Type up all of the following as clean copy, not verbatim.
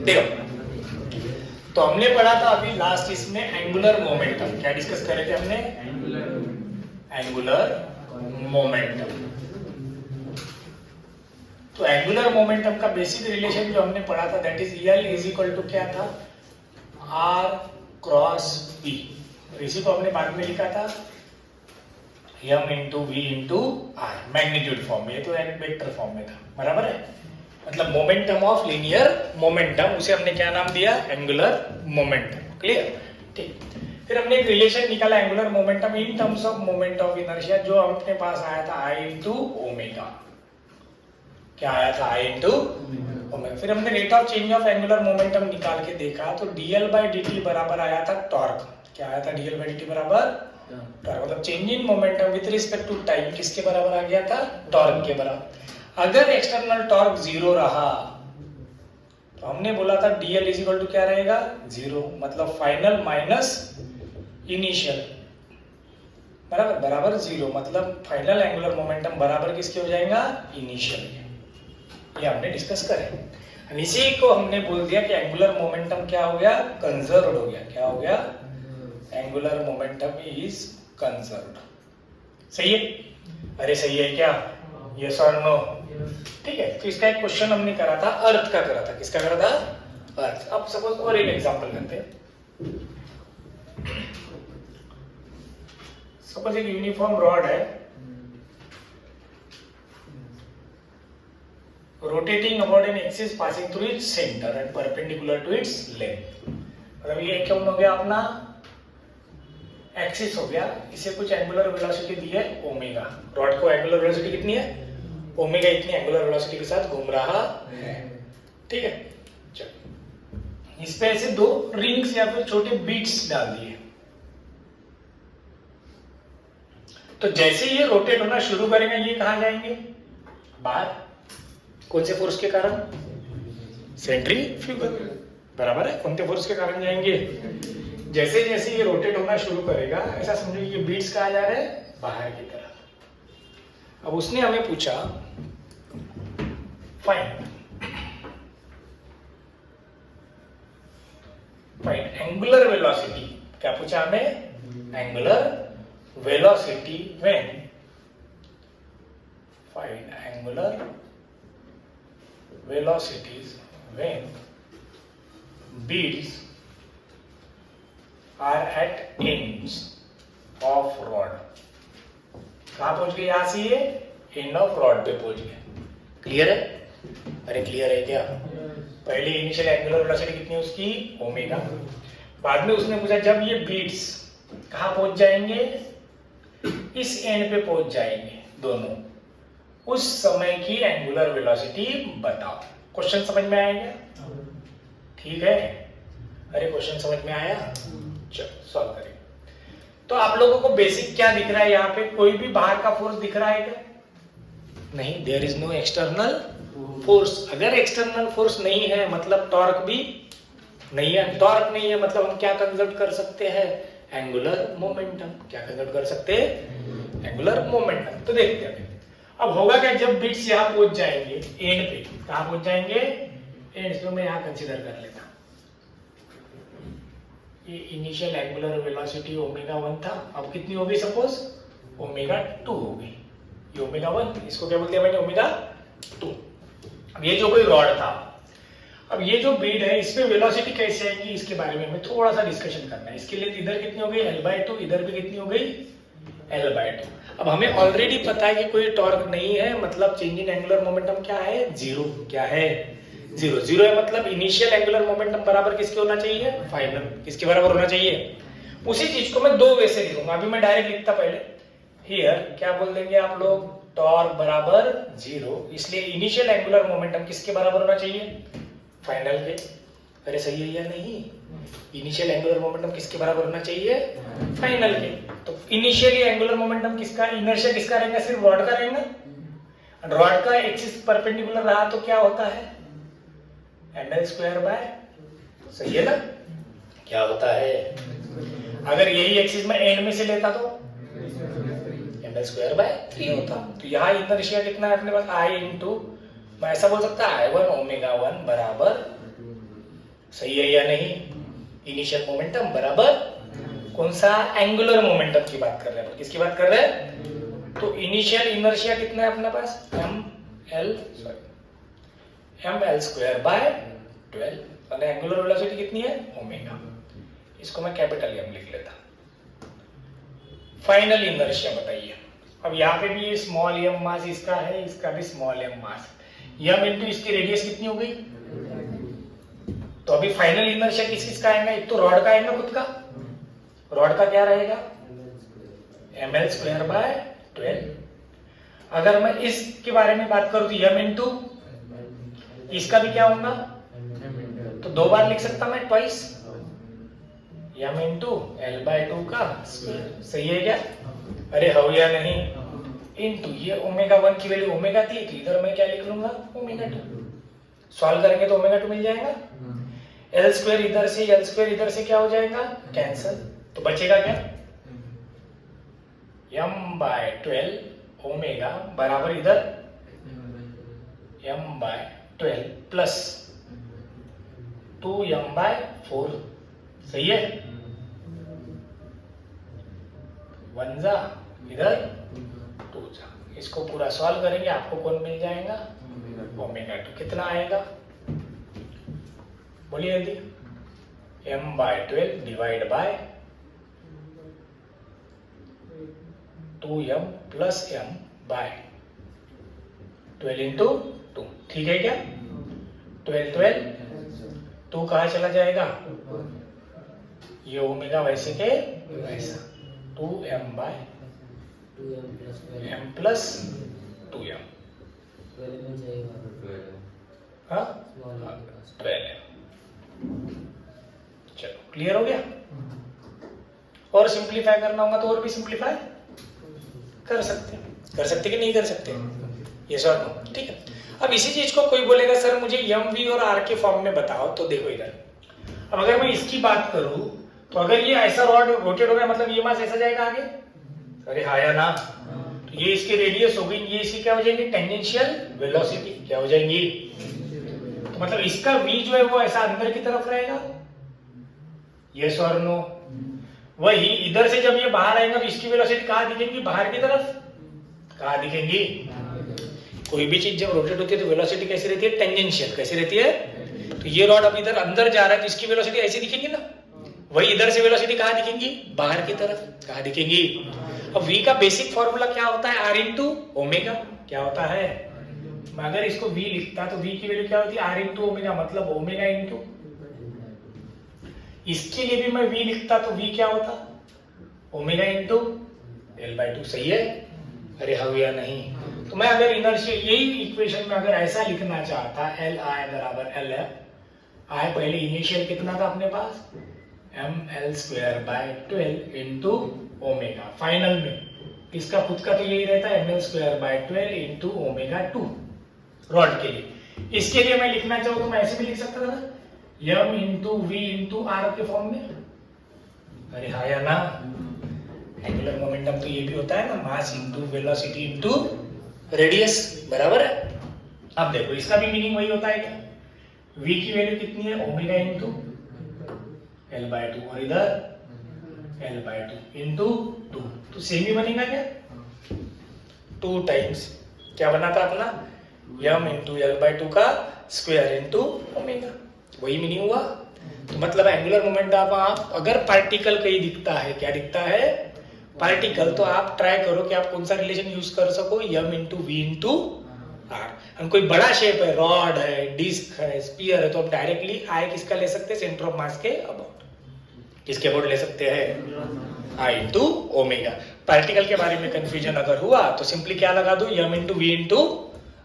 देखो, तो हमने पढ़ा था अभी लास्ट इसमें एंगुलर मोमेंटम। क्या डिस्कस करे थे हमने? Angular momentum. तो एंगुलर मोमेंटम का बेसिक रिलेशन जो हमने पढ़ा था that is L is equal to क्या था? R cross B. इसी को हमने बाद में लिखा था M into V into R, magnitude form में। तो एक वेक्टर फॉर्म में था, बराबर है। मतलब मोमेंटम ऑफ लीनियर मोमेंटम, उसे हमने क्या नाम दिया? Angular momentum. क्लियर? ठीक। फिर हमने एक रिलेशन निकाला angular momentum in terms of moment of inertia, जो अपने पास आया था आई इंटू ओमेगा। क्या आया था? आई इंटू ओमेगा। फिर हमने rate of change of angular momentum निकाल के देखा, तो डीएल बाई डी बराबर आया था टॉर्क। क्या आया था? डीएल बाई डी बराबर टॉर्क। मतलब change in momentum with respect to time किसके बराबर आ गया था? टॉर्क के बराबर। अगर एक्सटर्नल टॉर्क जीरो रहा तो हमने बोला था डीएल इज इक्वल टू क्या रहेगा? जीरो। मतलब फाइनल माइनस इनिशियल बराबर बराबर जीरो। मतलब फाइनल एंगुलर मोमेंटम बराबर किसके हो जाएगा? इनिशियल। ये हमने डिस्कस करे। इसी को हमने बोल दिया कि एंगुलर मोमेंटम क्या हो गया? कंजर्व्ड हो गया। क्या हो गया? Angular momentum is conserved. सही है? अरे सही है क्या? यस और नो? ठीक है। तो इसका एक क्वेश्चन हमने करा था, अर्थ का करा था। किसका करा था? अर्थ। अब सपोज और एक एग्जांपल करते हैं। सपोज एक यूनिफॉर्म रॉड है, rotating about an axis passing through its centre and perpendicular to its length. मतलब ये क्या हो गया? अपना एक्सिस हो गया, इसे कुछ एंगुलर वेलोसिटी दी है ओमेगा। रॉड को एंगुलर वेलोसिटी कितनी है? ओमेगा। इतनी एंगुलर वेलोसिटी के साथ घूम रहा है। ठीक है। चलो, इस पे ऐसे दो रिंग्स या फिर छोटे बीट्स डाल दिए। तो जैसे ये रोटेट होना शुरू करेगा, ये कहां जाएंगे? बाहर। कौन से फोर्स के कारण? सेंट्रीफ्यूगल। बराबर है। कौन से फोर्स के कारण जाएंगे? जैसे जैसे ये रोटेट होना शुरू करेगा, ऐसा समझो ये बीट्स कहां जा रहे हैं? बाहर की तरफ। अब उसने हमें पूछा फाइंड एंगुलर वेलोसिटी। क्या पूछा हमें? Angular velocity when find angular velocities when beads are at ends of rod। कहां पहुंच गए? यहां से ये एंड ऑफ रॉड पे पहुंच गए। क्लियर है? अरे क्लियर है क्या? पहले इनिशियल एंगुलर वेलोसिटी कितनी है उसकी? ओमेगा। बाद में उसने पूछा जब ये बीड्स कहां पहुंच जाएंगे? इस एंड पे पहुंच जाएंगे दोनों, उस समय की एंगुलर वेलोसिटी बताओ। क्वेश्चन समझ में आएगा? ठीक है। अरे क्वेश्चन समझ में आया? चलो सॉल्व करें। तो आप लोगों को बेसिक क्या दिख रहा है? यहाँ पे कोई भी बाहर का फोर्स दिख रहा है क्या? नहीं, there is no external force. अगर एक्सटर्नल फोर्स नहीं है मतलब टॉर्क भी नहीं है। टॉर्क नहीं है मतलब हम क्या कंजर्व कर सकते हैं? Angular momentum. क्या कंजर्व कर सकते हैं? Angular momentum. तो देखते हैं अब होगा क्या जब बिट्स यहाँ पहुंच जाएंगे एंड पे। कहां पहुंच जाएंगे? एंड पे। मैं यहाँ कंसीडर कर लेता हूं ये इनिशियल एंगुलर वेलोसिटी ओमेगा 1 था। अब कितनी हो गई? सपोज ओमेगा 2 हो गई। ये ओमेगा 1, इसको क्या बोलते हैं मैंने? ओमेगा 2। अब ये जो कोई रॉड था, अब ये जो बीड है इस पे वेलोसिटी कैसे आएगी इसके बारे में हमें थोड़ा सा डिस्कशन करना है। इसके लिए इधर कितनी हो गई? L/2। इधर भी कितनी हो गई? L/2। अब हमें ऑलरेडी पता है कि कोई टॉर्क नहीं है, मतलब चेंज इन एंगुलर मोमेंटम क्या है? जीरो। क्या है? जीरो। जीरो है मतलब इनिशियल एंगुलर मोमेंटम बराबर किसके होना चाहिए? फाइनल। किसके बराबर होना चाहिए? उसी चीज को मैं दो वे से लिखूंगा। अभी मैं डायरेक्ट लिखता पहले हियर क्या बोल देंगे आप लोग? टॉर्क बराबर जीरो। इसलिए इनिशियल एंगुलर मोमेंटम किसके बराबर होना चाहिए? फाइनल के। अरे सही है या नहीं? इनिशियल एंगुलर मोमेंटम किसके बराबर होना चाहिए? फाइनल के। तो इनिशियली एंगुलर मोमेंटम किसका? इनर्शिया किसका रहेगा? सिर्फ रॉड का रहेगा। रॉड का एक्सिस परपेंडिकुलर रहा तो क्या होता है? ml²। सही है ना? क्या होता है? अगर यही एक्सिस में एंड में से लेता तो ml²3 होता। तो यहाँ इनर्शिया कितना है अपने पास? I इंटू, मैं ऐसा बोल सकता है I1 ओमेगा 1 बराबर सही है या नहीं? इनिशियल मोमेंटम बराबर कौन सा? एंगुलर मोमेंटम की बात कर रहे हैं। किसकी बात कर रहे हैं? तो इनिशियल इनर्शिया कितना है अपने पास? ml स्क्वायर बाय 12 और एंगुलर वेलोसिटी कितनी है? ओमेगा। इसको मैं कैपिटल एम लिख लेता। फाइनल इनर्शिया बताइए। अब यहाँ पे भी ये स्मॉल एम मास इसका है, इसका भी स्मॉल एम मास। एम इंटू इसकी रेडियस कितनी हो गई? तो अभी फाइनल इनर्शिया किस किस का आएगा? एक तो रॉड का आएगा खुद का। रॉड का क्या रहेगा? ml square bye 12। अगर मैं इसके बारे में बात करूं तो m इंटू इसका भी क्या होगा? तो दो बार लिख सकता मैं, twice m into L by 2 का स्क्वायर। सही है क्या? अरे हो या नहीं? इंटू ये ओमेगा 1 की वैल्यू ओमेगा थी, तो इधर मैं क्या लिख लूंगा? ओमेगा 2। सॉल्व करेंगे तो ओमेगा 2 मिल जाएगा। एल स्क्वायर इधर से, एल स्क्वायर इधर से क्या हो जाएगा? कैंसल। तो बचेगा क्या? m बाय 12 ओमेगा बराबर इधर m by 12 plus 2m bye 4। सही है? 1 जा इधर 2 जा। इसको पूरा सॉल्व करेंगे, आपको कौन मिल जाएगा? ओमेगा 2। कितना आएगा? बोलिए जल्दी। m by 12 divide by 2m plus m by 12 into 2। ठीक है क्या? 12 2 कहाँ चला जाएगा? ये ओमेगा वैसे के वैसा 2m bye m plus 2m। हाँ 12। चलो क्लियर हो गया? और सिंप्लीफाई करना होगा तो और भी सिंप्लीफाई कर सकते कि नहीं कर सकते? ये सर नो। ठीक है। अब इसी चीज को कोई बोलेगा सर मुझे एम वी और आर के फॉर्म में बताओ, तो देखो इधर। अब अगर मैं इसकी बात करूं तो अगर ये ऐसा रॉड रोटेट हो गया मतलब ये मास ऐसा जाएगा आगे। अरे हाँ या ना? तो ये इसकी रेडियस हो गई, ये इसकी क्या हो जाएगी? टेंजेंशियल वेलोसिटी क्या हो जाएंगी? तो मतलब इसका v जो है वो ऐसा अंदर की तरफ रहेगा। यस और नो? वही इधर से जब ये बाहर आएगा तो इसकी वेलोसिटी कहाँ दिखेंगी? बाहर की तरफ। कहाँ दिखेंगी? कोई भी चीज जब रोटेट होती है तो वेलोसिटी कैसी रहती है? टेंजेंशियल। कैसी रहती है? तो ये रॉड अब इधर अंदर जा रहा है तो इसकी वेलोसिटी ऐसी दिखेंगी ना। वही इधर से वेलोसिटी कहाँ दिखेंगी? बाहर की तरफ। कहाँ दिखेंगी? अब v का बेसिक फॉर्मूला क्या होता है? r into omega. क्या होता है? मैं अगर इसको v लिखता तो v की वैल्यू क्या होती है? r इंटू ओमेगा, मतलब ओमेगा इंटू। इसके लिए भी मैं v लिखता तो v क्या होता? Omega into L by 2। सही है? अरे हाँ या नहीं? तो मैं अगर इनर्शिया यही इक्वेशन में अगर ऐसा लिखना चाहता एल आई बराबर एल एफ आई, पहले इनिशियल कितना था अपने पास? ml square bye 12 into omega. Final में इसका खुद का तो यही रहता है ml square bye 12 into omega 2 rod के लिए। इसके लिए मैं लिखना चाहूँ तो मैं ऐसे भी लिख सकता था ना, m into V into R के फॉर्म में। अरे हाँ या ना? एंगुलर मोमेंटम तो ये भी होता है ना, मास इंटू वेलोसिटी इंटू रेडियस। बराबर है? अब देखो इसका भी मीनिंग वही होता है क्या? v की वैल्यू कितनी है? ओमेगा इंटू एल बाय 2 और इधर एल बाय 2 इंटू 2। तो सेम ही बनेगा क्या? 2 टाइम्स क्या बना था अपना? m इंटू एल बाय 2 का स्क्वायर इंटू ओमेगा। वही मीनिंग हुआ। तो मतलब एंगुलर मोमेंटम आप अगर पार्टिकल कहीं दिखता है, क्या दिखता है? पार्टिकल, तो आप ट्राई करो कि आप कौन सा रिलेशन यूज कर सको, m into V into R. हम कोई बड़ा शेप है, रॉड है, डिस्क है, स्पीयर है, तो आप डायरेक्टली आई किसका ले सकते हैं? सेंटर ऑफ मास के अबाउट। किसके अबाउट ले सकते हैं? आई इंटू ओमेगा। पार्टिकल के बारे में कंफ्यूजन अगर हुआ तो सिंपली क्या लगा दो? m into V into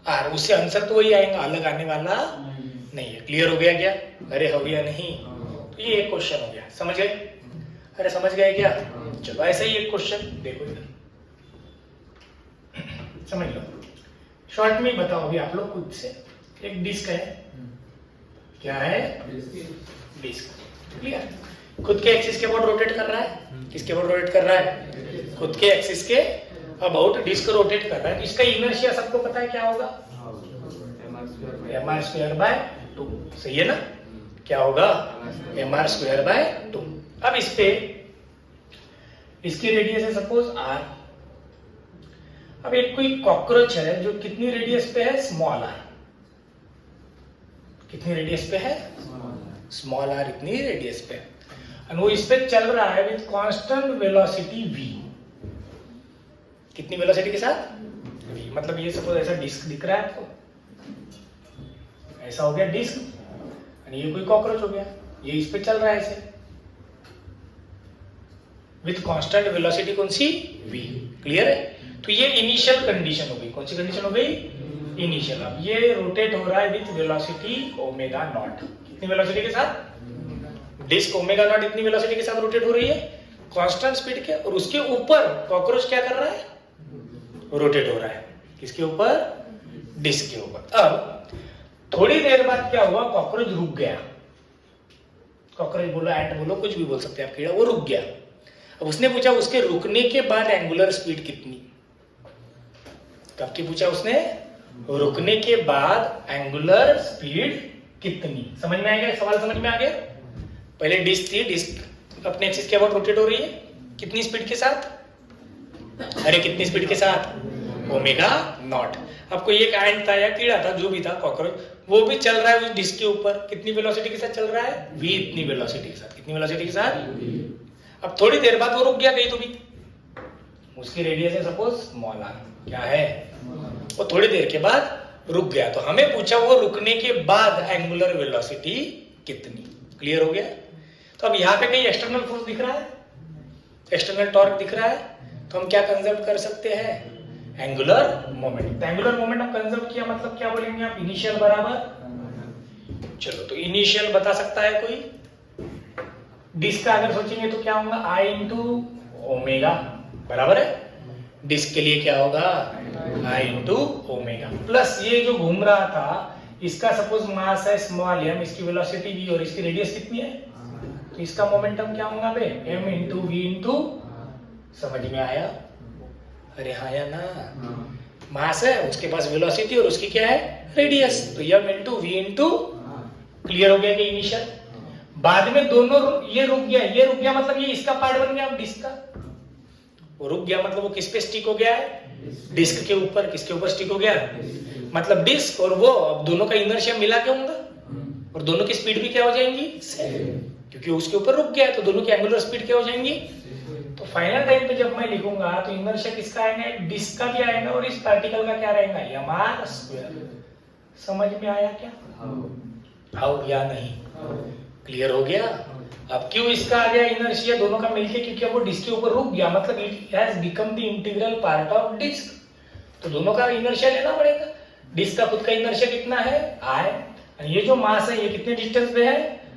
R. उससे आंसर तो वही आएगा, अलग आने वाला नहीं है। क्लियर हो गया क्या? अरे हो गया नहीं? तो ये एक क्वेश्चन हो गया। समझ गए? अरे समझ गए क्या? चलो ऐसा ही एक क्वेश्चन देखो इधर, समझ लो। शॉर्ट में बताओ अभी आप लोग खुद से। एक डिस्क है, क्या है? डिस्क। क्लियर? खुद के एक्सिस के अबाउट रोटेट कर रहा है। किसके अबाउट रोटेट कर रहा है? खुद के एक्सिस के अबाउट डिस्क रोटेट कर रहा है। तो इसका इनर्शिया सबको पता है क्या होगा? mr square by 2। सही है ना? क्या होगा mr²/2। अब इस पे इसकी रेडियस है सपोज r। अब एक कोई कॉकरोच है जो कितनी रेडियस पे है, स्मॉल r। कितनी रेडियस पे है, स्मॉल r इतनी रेडियस पे, और वो इस पे चल रहा है विद कांस्टेंट वेलोसिटी v। कितनी वेलोसिटी के साथ, v। मतलब ये सपोज ऐसा डिस्क दिख रहा है आपको, ऐसा हो गया डिस्क, और ये कोई कॉकरोच हो गया, ये इस पे चल रहा है ऐसे विथ कांस्टेंट वेलोसिटी कौन सी, v। क्लियर है। तो ये इनिशियल कंडीशन हो गई। कौन सी कंडीशन हो गई, इनिशियल। अब ये रोटेट हो रहा है विथ वेलोसिटी ओमेगा नॉट। कितनी वेलोसिटी के साथ, डिस्क ओमेगा नॉट इतनी वेलोसिटी के साथ रोटेट हो रही है कांस्टेंट स्पीड के, और उसके ऊपर कॉकरोच क्या कर रहा है, रोटेट हो रहा है। किसके ऊपर, डिस्क के ऊपर। अब थोड़ी देर बाद क्या हुआ, कॉकरोच रुक गया। कॉकरोच बोलो, एंट बोलो, कुछ भी बोल सकते हैं आप, कीड़ा, वो रुक गया। अब उसने पूछा उसके रुकने के बाद एंगुलर स्पीड कितनी। कब की पूछा उसने, रुकने के बाद एंगुलर स्पीड कितनी। समझ में आ गया सवाल, समझ में आ गया। पहले डिस्क थी, डिस्क अपने एक्सिस के अबाउट रोटेट हो रही है, कितनी स्पीड के साथ, अरे कितनी स्पीड के साथ, ओमेगा नॉट। अब कोई एक एंट था या कीड़ा था, जो भी था कॉकरोच, वो भी चल रहा है उस डिस्क के ऊपर, कितनी वेलोसिटी के साथ चल रहा है, v इतनी वेलोसिटी के साथ। कितनी वेलोसिटी के साथ। अब थोड़ी देर बाद वो रुक गया कहीं तो भी, उसकी रेडियस है सपोज स्मॉल r। क्या है, वो थोड़ी देर के बाद रुक गया। तो हमें पूछा वो रुकने के बाद एंगुलर वेलोसिटी कितनी। क्लियर हो गया। तो अब यहाँ पे कहीं एक्सटर्नल फोर्स दिख रहा है, एक्सटर्नल टॉर्क दिख रहा है, तो हम क्या कंजर्व कर सकते हैं, एंगुलर मोमेंट। एंगुलर मोमेंट हम कंजर्व किया मतलब क्या बोलेंगे आप, इनिशियल बराबर, चलो तो इनिशियल बता सकता है कोई। डिस्क का अगर सोचेंगे तो क्या होगा, I इंटू ओमेगा, बराबर है। डिस्क के लिए क्या होगा, I इंटू ओमेगा, प्लस ये जो घूम रहा था इसका सपोज मास है स्मॉल m, इसकी वेलोसिटी v और इसकी रेडियस कितनी है, तो इसका मोमेंटम क्या होगा बे, m इंटू v इंटू, समझ में आया, अरे हाँ या ना। मास है, उसके पास वेलोसिटी और उसकी क्या है, रेडियस, तो m into v into, clear हो गया कि इनिशियल। बाद में दोनों ये रुक गया, ये रुक गया मतलब ये इसका पार्ट बन गया, अब डिस्क का वो रुक गया मतलब वो किस पे स्टिक हो गया है, डिस्क के ऊपर। किसके ऊपर स्टिक हो गया, मतलब डिस्क और वो, अब दोनों का इनर्शिया मिला क्या होगा, और दोनों की स्पीड भी क्या हो जाएंगी, क्योंकि उसके ऊपर रुक गया है तो दोनों की एंगुलर स्पीड क्या हो जाएंगी। तो फाइनल टाइम पे जब मैं लिखूंगा तो इनर्शिया किसका आएगा, डिस्क का भी आएगा और इस पार्टिकल का क्या रहेगा, mr²। समझ में आया क्या, हाउ या नहीं, क्लियर हो गया। अब क्यों इसका आ गया इनर्शिया दोनों का मिलके, क्योंकि वो डिस्क के ऊपर रुक गया, मतलब it has become the integral part of disc, तो दोनों का इनर्शिया लेना पड़ेगा। डिस्क का खुद का इनर्शिया कितना है, I, और ये जो मास है ये कितने डिस्टेंस पे है,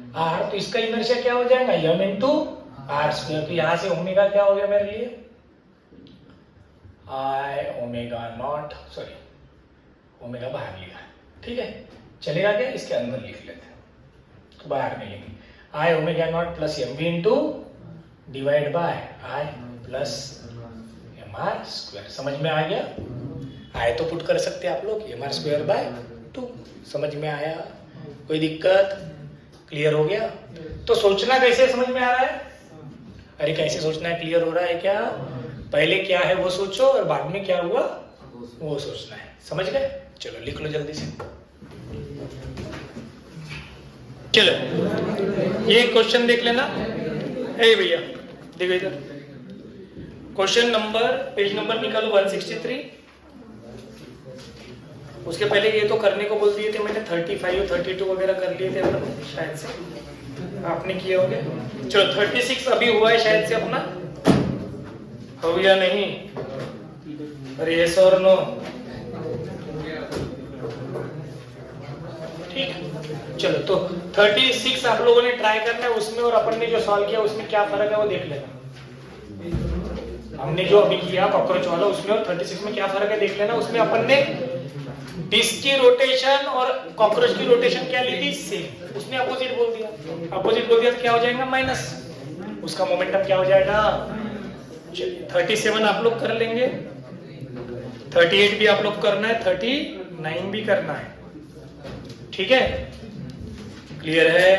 r, तो इसका इनर्शिया क्या हो जाएगा, m इंटू r²। तो यहाँ से ओमेगा क्या हो गया मेरे लिए, I omega naught, sorry omega बाहर लिया, ठीक है चलेगा क्या, इसके अंदर लिख लेते हैं, तो बाहर नहीं लेंगे, I omega naught plus mv into divide by I plus mr²। समझ में आ गया, I तो पुट कर सकते हैं आप लोग, mr²/2। समझ में आया, कोई दिक्कत, क्लियर हो गया। तो सोचना कैसे समझ में आ रहा है, अरे कैसे सोचना है, क्लियर हो रहा है क्या, पहले क्या है वो सोचो और बाद में क्या हुआ वो सोचना है, समझ गए। चलो लिख लो जल्दी से। चलो ये क्वेश्चन देख लेना, ए भैया देखो इधर, क्वेश्चन नंबर, पेज नंबर निकालो 163। उसके पहले ये तो करने को बोल दिए थे मैंने, 35 32 वगैरह कर लिए थे अपन, शायद से आपने किए होंगे। चलो 36 अभी हुआ है शायद से अपना, हो या नहीं, अरे यस और नो, ठीक। चलो तो 36 आप लोगों ने ट्राई करना है, उसमें और अपन ने जो सॉल्व किया उसमें क्या फर्क है वो देख लेना। हमने जो अभी किया कॉकरोच वाला उसमें और 36 में क्या फर्क है देख लेना। उसमें अपन ने डिस्क की रोटेशन और कॉकरोच की रोटेशन क्या ली थी, सेम, उसने अपोजिट बोल दिया, अपोजिट बोल दिया तो क्या हो जाएगा माइनस, उसका मोमेंटम क्या हो जाएगा। 37 आप लोग कर लेंगे, 38 भी आप लोग करना है, 39 भी करना है, ठीक है क्लियर है?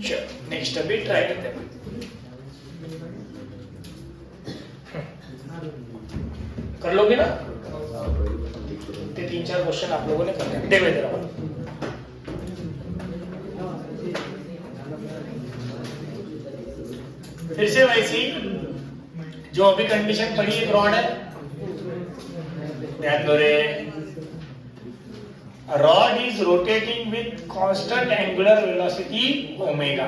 चलो नेक्स्ट अभी ट्राई करते हैं। कर लोगे ना? 3-4 क्वेश्चन आप लोगों ने करने हैं। देखो इधर आओ। फिर से वैसी जो अभी कंडीशन पड़ी है, रॉड है, ध्यान दो रे। Rod is rotating with constant angular velocity omega.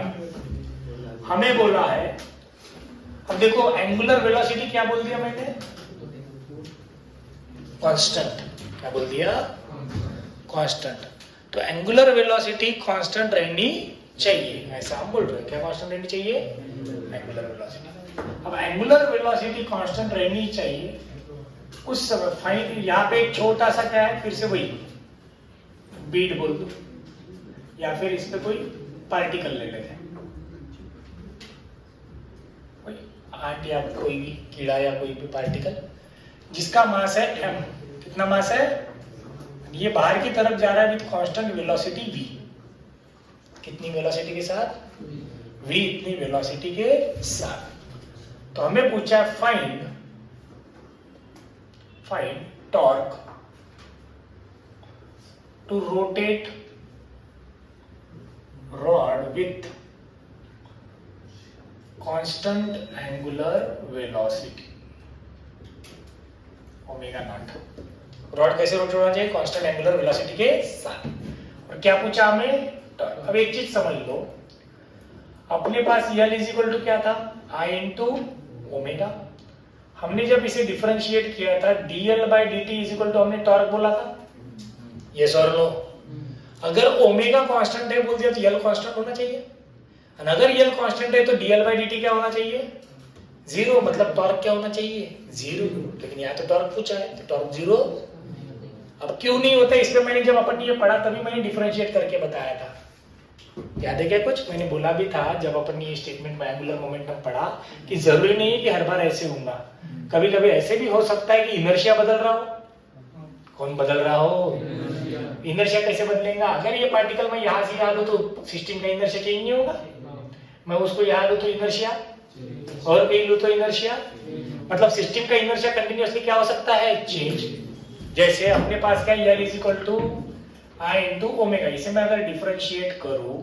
हमें बोला है, अब देखो एंगुलर वेलोसिटी क्या बोल दिया मैंने? कांस्टेंट। क्या बोल दिया? कांस्टेंट। तो एंगुलर वेलोसिटी कांस्टेंट रहनी चाहिए, ऐसा हम बोल रहे हैं। क्या कांस्टेंट रहनी चाहिए? Angular velocity. अब एंगुलर वेलोसिटी कांस्टेंट रहनी चाहिए उस समय फाइन। यहाँ पे एक छोटा सा क्या है, फिर से वही बीड बोल दो, या फिर इस पे कोई पार्टिकल ले लेते हैं, कोई आंट या कोई भी कीड़ा या कोई भी पार्टिकल जिसका मास है m। कितना मास है? ये बाहर की तरफ जा रहा है विथ कांस्टेंट वेलोसिटी v। कितनी वेलोसिटी के साथ? v इतनी वेलोसिटी के साथ। तो हमें पूछा है find torque to rotate rod with constant angular velocity omega nought. Rod कैसे रोटेट होना चाहिए? कांस्टेंट एंगुलर वेलोसिटी के साथ। और क्या पूछा हमें? टॉर्क। अब एक चीज समझ लो, अपने पास L इज इक्वल टू क्या था? I into omega. हमने जब इसे डिफरेंशिएट किया था dl by dt is equal to हमने टॉर्क बोला था, यस और नो? अगर ओमेगा कांस्टेंट है बोल दिया तो L कांस्टेंट होना चाहिए, और अगर L कांस्टेंट है तो dl बाई dt क्या होना चाहिए? 0। मतलब टॉर्क क्या होना चाहिए? 0। लेकिन यहाँ तो टॉर्क पूछा है तो टॉर्क 0। अब क्यों नहीं होता इस पे मैंने जब अपन ये पढ़ा तभी मैंने डिफरेंशिएट करके बताया था। याद है क्या कुछ? मैंने बोला भी था जब अपन ये स्टेटमेंट में एंगुलर मोमेंटम पढ़ा कि जरूरी नहीं है कि हर बार ऐसे होगा, कभी कभी ऐसे भी हो सकता है कि इनर्शिया बदल रहा हो। कौन बदल रहा हो? इनर्शिया कैसे बदलेगा? अगर ये पार्टिकल मैं यहाँ से यहाँ दूं तो सिस्टम का इनर्शिया चेंज नहीं होगा। मैं उसको यहाँ दूं तो इनर्शिया, और कहीं लूं तो इनर्शिया। मतलब सिस्टम का इनर्शिया कंटिन्यूअसली क्या हो सकता है? चेंज। जैसे अपने पास क्या L is equal to I into omega. इसे मैं अगर डिफरेंशिएट करूं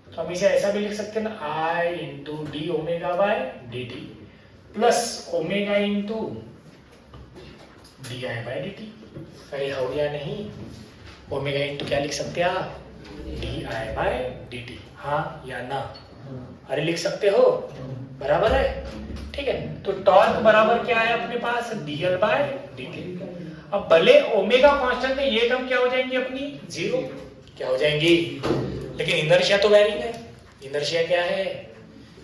तो हम इसे ऐसा भी लिख सकते हैं ना, I into D omega by D T plus omega into D I by D T. अरे हो या नहीं? ओमेगा इंटू क्या लिख सकते हैं आप? D I by D T. हाँ या ना? अरे लिख सकते हो, बराबर है। ठीक है, तो टॉर्क बराबर क्या है अपने पास? dl bye dt। अब भले ओमेगा कांस्टेंट है, ये टर्म क्या हो जाएंगी अपनी? 0। क्या हो जाएंगी? लेकिन इनर्शिया तो वैरिंग है। इनर्शिया क्या है?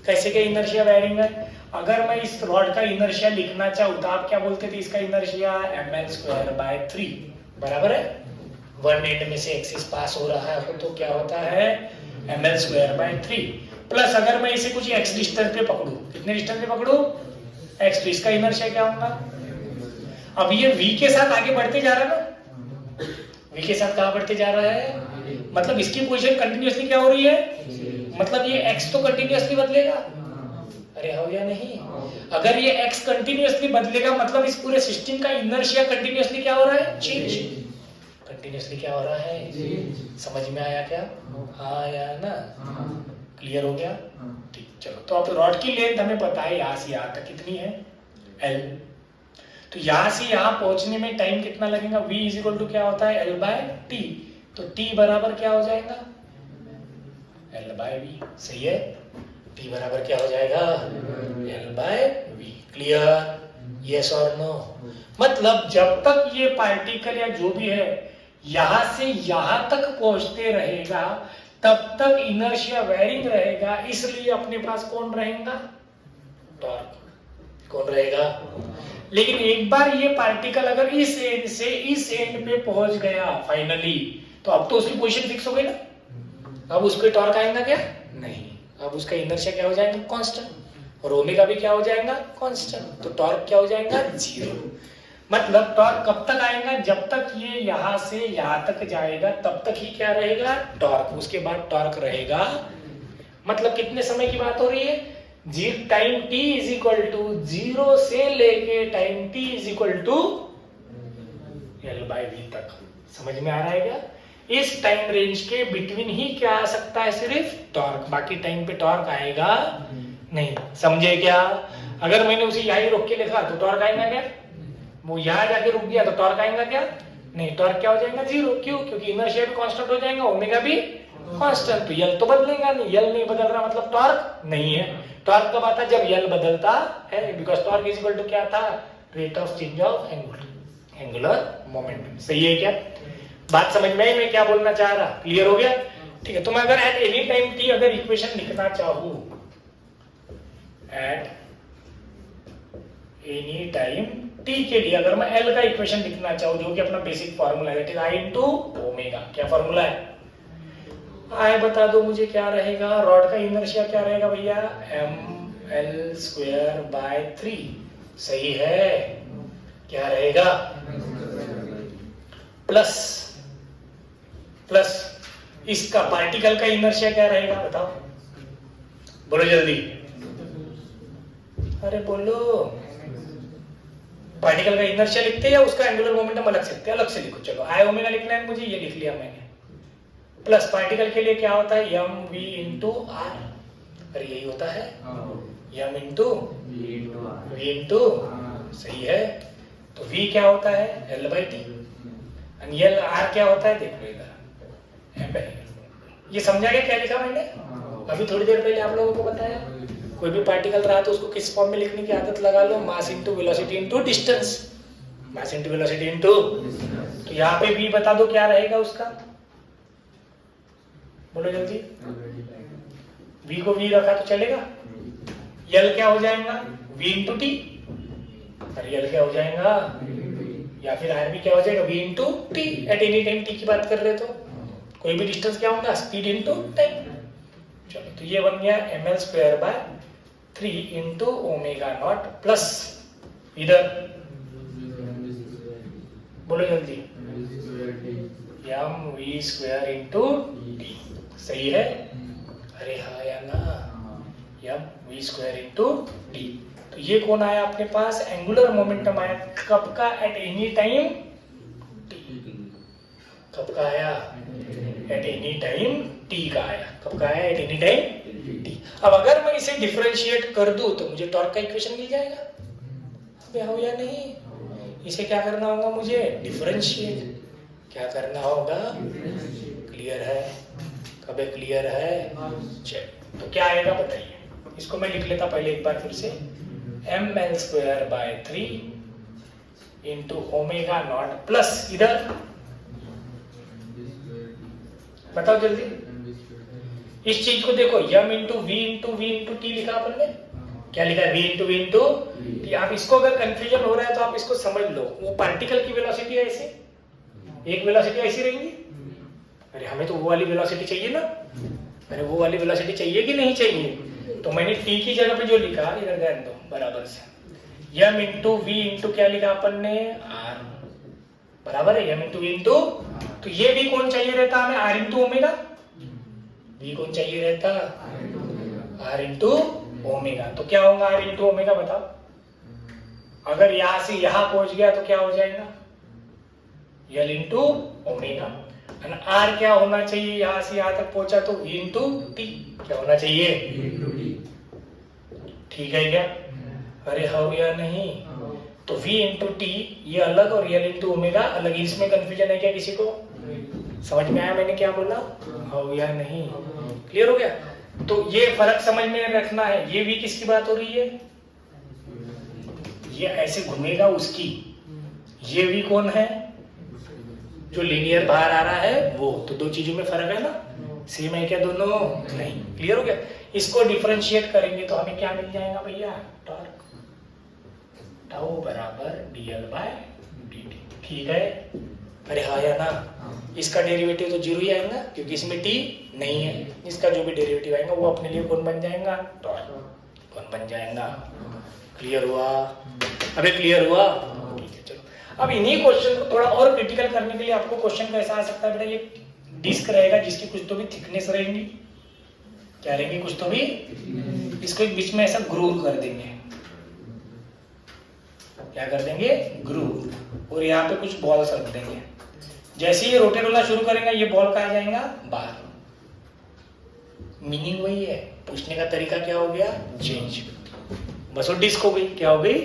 कैसे क्या इनर्शिया वैरिंग है? अगर मैं इस रॉड का इनर्शिया लिखना चाहूँ तो आप क्या बोलते थे? इसका इनर्शिया ml² बाय 3, बराबर है। वन एंड में से एक्सिस पास हो रहा है तो क्या होता है? ml² बाय 3 प्लस अगर मैं इसे कुछ x डिस्टेंस पे पकड़ू, कितने डिस्टेंस पे पकड़ू? x, तो इसका इनर्शिया क्या होगा? अब ये v के साथ आगे बढ़ते जा रहा है ना, v के साथ कहां बढ़ते जा रहा है? मतलब इसकी पोजीशन कंटिन्यूअसली क्या हो रही है? मतलब ये x तो कंटिन्यूअसली बदलेगा। अरे हो या नहीं? अगर ये x कंटिन्यूअसली बदलेगा मतलब इस पूरे सिस्टम का इनर्शिया कंटिन्यूअसली क्या हो रहा है? चेंज। कंटिन्यूअसली क्या हो रहा है? समझ में आया क्या? हाँ या ना? क्लियर हो गया? ठीक, चलो। तो अब रॉड की लेंथ हमें पता है यहाँ से यहाँ तक कितनी है? L। तो यहाँ से यहाँ पहुंचने में टाइम कितना लगेगा? v इज इक्वल टू क्या होता है? L by T. तो t बराबर क्या हो जाएगा? L by v। सही है? t बराबर क्या हो जाएगा? L by v। Clear? Yes और नो? मतलब जब तक ये पार्टिकल या जो भी है यहां से यहां तक पहुंचते रहेगा तब तक इनर्शिया वेरिंग रहेगा, इसलिए अपने पास कौन रहेगा? टॉर्क। कौन रहेगा? लेकिन एक बार ये पार्टिकल अगर इस एंड से इस एंड पे पहुंच गया फाइनली, तो अब तो उसकी पोजीशन फिक्स हो गई ना। अब उस पे टॉर्क आएगा क्या? नहीं। अब उसका इनर्शिया क्या हो जाएगा? कांस्टेंट। और ओमेगा भी क्या हो जाएगा? कांस्टेंट। तो टॉर्क क्या हो जाएगा? 0। मतलब टॉर्क कब तक आएगा, जब तक ये यहां से यहां तक जाएगा तब तक ही क्या रहेगा, टॉर्क। उसके बाद टॉर्क रहेगा। मतलब कितने समय की बात हो रही है, जी time t is equal to 0 से लेके time t is equal to L/v तक। समझ में आ रहा है क्या? इस टाइम रेंज के बिटवीन ही क्या आ सकता है, सिर्फ टॉर्क। बाकी टाइम पे टॉर्क आएगा नहीं। समझे क्या? अगर मैंने उसे यहीं रोक के लिखा तो टॉर्क आएगा क्या? वो यहां जाके रुक गया तो टॉर्क आएगा क्या? नहीं, टॉर्क क्या हो जाएगा, 0। क्यों? क्योंकि इनर्शिया भी कांस्टेंट हो जाएगा, ओमेगा भी कांस्टेंट। तो यल तो बदलेगा नहीं, यल नहीं बदल रहा मतलब टॉर्क नहीं है। टॉर्क कब आता है, जब यल बदलता है, because torque is equal to क्या था, rate of change of angular momentum. सही है क्या? बात समझ में आई मैं क्या बोलना चाह रहा? क्लियर हो गया? ठीक है। तो मैं अगर एट एनी टाइम t अगर इक्वेशन लिखना चाहूं, एट एनी टाइम t के लिए अगर मैं L का इक्वेशन लिखना चाहूं, जो कि अपना बेसिक फार्मूला है, I इंटू ओमेगा। क्या फार्मूला है? आए बता दो मुझे क्या रहेगा, रॉड का इनर्शिया क्या रहेगा भैया, mL²/3। सही है। क्या रहेगा, प्लस इसका पार्टिकल का इनर्शिया क्या रहेगा, बताओ, बोलो जल्दी, अरे बोलो। पार्टिकल का इनर्शिया लिखते हैं या उसका एंगुलर मोमेंटम अलग से लिखते हैं? अलग से लिखो। चलो आई ओमेगा लिखना है मुझे, ये लिख लिया मैंने। प्लस पार्टिकल के लिए क्या होता है, एम वी इंटू आर। अरे यही होता है, एम इंटू वी इंटू। सही है। तो v क्या होता है, L/T। एल आर क्या होता है, देखो इधर। ये समझा गया क्या लिखा मैंने अभी थोड़ी देर पहले आप लोगों को बताया? कोई भी पार्टिकल रहा तो उसको किस फॉर्म में लिखने की आदत लगा लो, mass into velocity into distance. Mass into velocity into, तो यहाँ पे v बता दो क्या रहेगा उसका, बोलो जल्दी। v को v रखा तो चलेगा। l क्या हो जाएगा, v इंटू टी। अरे l क्या हो जाएगा, या फिर आर भी क्या हो जाएगा, v into T. At any time t की बात कर रहे तो कोई भी डिस्टेंस क्या होगा, स्पीड इंटू टाइम। चलो तो ये बन गया mL²/3 into omega naught plus इधर, बोलो जल्दी, mv² इंटू टी। सही है? अरे हाँ या ना, mv² इंटू टी। तो ये कौन आया अपने पास, एंगुलर मोमेंटम आया। कब का, एट एनी टाइम टी। कब का आया, एट एनी टाइम टी का आया। कब का आया, एट एनी टाइम टी। अब अगर मैं इसे डिफरेंशिएट कर दूं तो मुझे टॉर्क का इक्वेशन मिल जाएगा। अबे हो या नहीं, इसे क्या करना होगा मुझे, डिफरेंशिएट। क्या करना होगा, क्लियर है? कब क्लियर है? चलो तो क्या आएगा बताइए। इसको मैं लिख लेता पहले एक बार फिर से, mL²/3 into omega naught plus इधर, बताओ जल्दी। इस चीज को देखो, m into V into T लिखा अपन ने। क्या लिखा है, v इंटू टी। आप इसको अगर कंफ्यूजन हो रहा है तो आप इसको समझ लो, वो पार्टिकल की वेलोसिटी है ऐसे, एक वेलोसिटी ऐसी रहेंगी। अरे हमें तो वो वाली वेलोसिटी चाहिए ना, अरे वो वाली वेलोसिटी चाहिए कि नहीं चाहिए? तो मैंने t की जगह पे जो लिखा, इधर ध्यान दो बराबर से, m इंटू वी इंटू क्या लिखा अपन ने, r। बराबर है, m इंटू वी इंटू। तो ये v कौन चाहिए रहता हमें, r इंटू ओमेगा। v कौन चाहिए रहता, r इंटू ओमेगा। तो क्या होगा r इंटू ओमेगा, बताओ। अगर यहां से यहां पहुंच गया तो क्या हो जाएगा, l इंटू ओमेगा। r क्या होना चाहिए, यहां से यहां तक पहुंचा तो v इंटू टी। क्या होना चाहिए, ठीक है क्या? अरे हो या नहीं? तो v इंटू टी ये अलग और l इंटू ओमेगा अलग। इसमें कंफ्यूजन है क्या किसी को? समझ में आया मैंने क्या बोला, हो या नहीं? क्लियर हो गया? तो ये फर्क समझ में रखना है। ये v किसकी बात हो रही है, ये ऐसे घूमेगा उसकी। ये v कौन है, जो लीनियर बाहर आ रहा है वो। तो दो चीजों में फर्क है ना, सेम है क्या दोनों? नहीं। क्लियर हो गया? इसको डिफरेंशिएट करेंगे तो हमें क्या मिल जाएगा भैया, टॉर्क टाउ बराबर dl/dt। ठीक है? अरे हाँ या ना? इसका डेरिवेटिव तो जीरो ही आएगा क्योंकि इसमें t नहीं है। इसका जो भी डेरिवेटिव आएगा वो अपने लिए कौन बन जाएगा, टॉर्क। कौन बन जाएगा? क्लियर हुआ? अबे क्लियर हुआ? ठीक है। चलो अब इन्हीं क्वेश्चन को थोड़ा और क्रिटिकल करने के लिए आपको क्वेश्चन कैसा आ सकता है बेटा, ये डिस्क रहेगा जिसकी कुछ तो भी थिकनेस रहेगी, क्या रहेंगे, कुछ तो भी, इसको एक बीच में ऐसा ग्रूव कर देंगे, क्या कर देंगे, ग्रूव, और यहाँ पे कुछ बॉल्स रख देंगे। जैसे ही ये रोटेट होना शुरू करेगा ये बॉल कहाँ जाएगा, बाहर। मीनिंग वही है, पूछने का तरीका क्या हो गया, चेंज। बस वो डिस्क हो गई, क्या हो गई,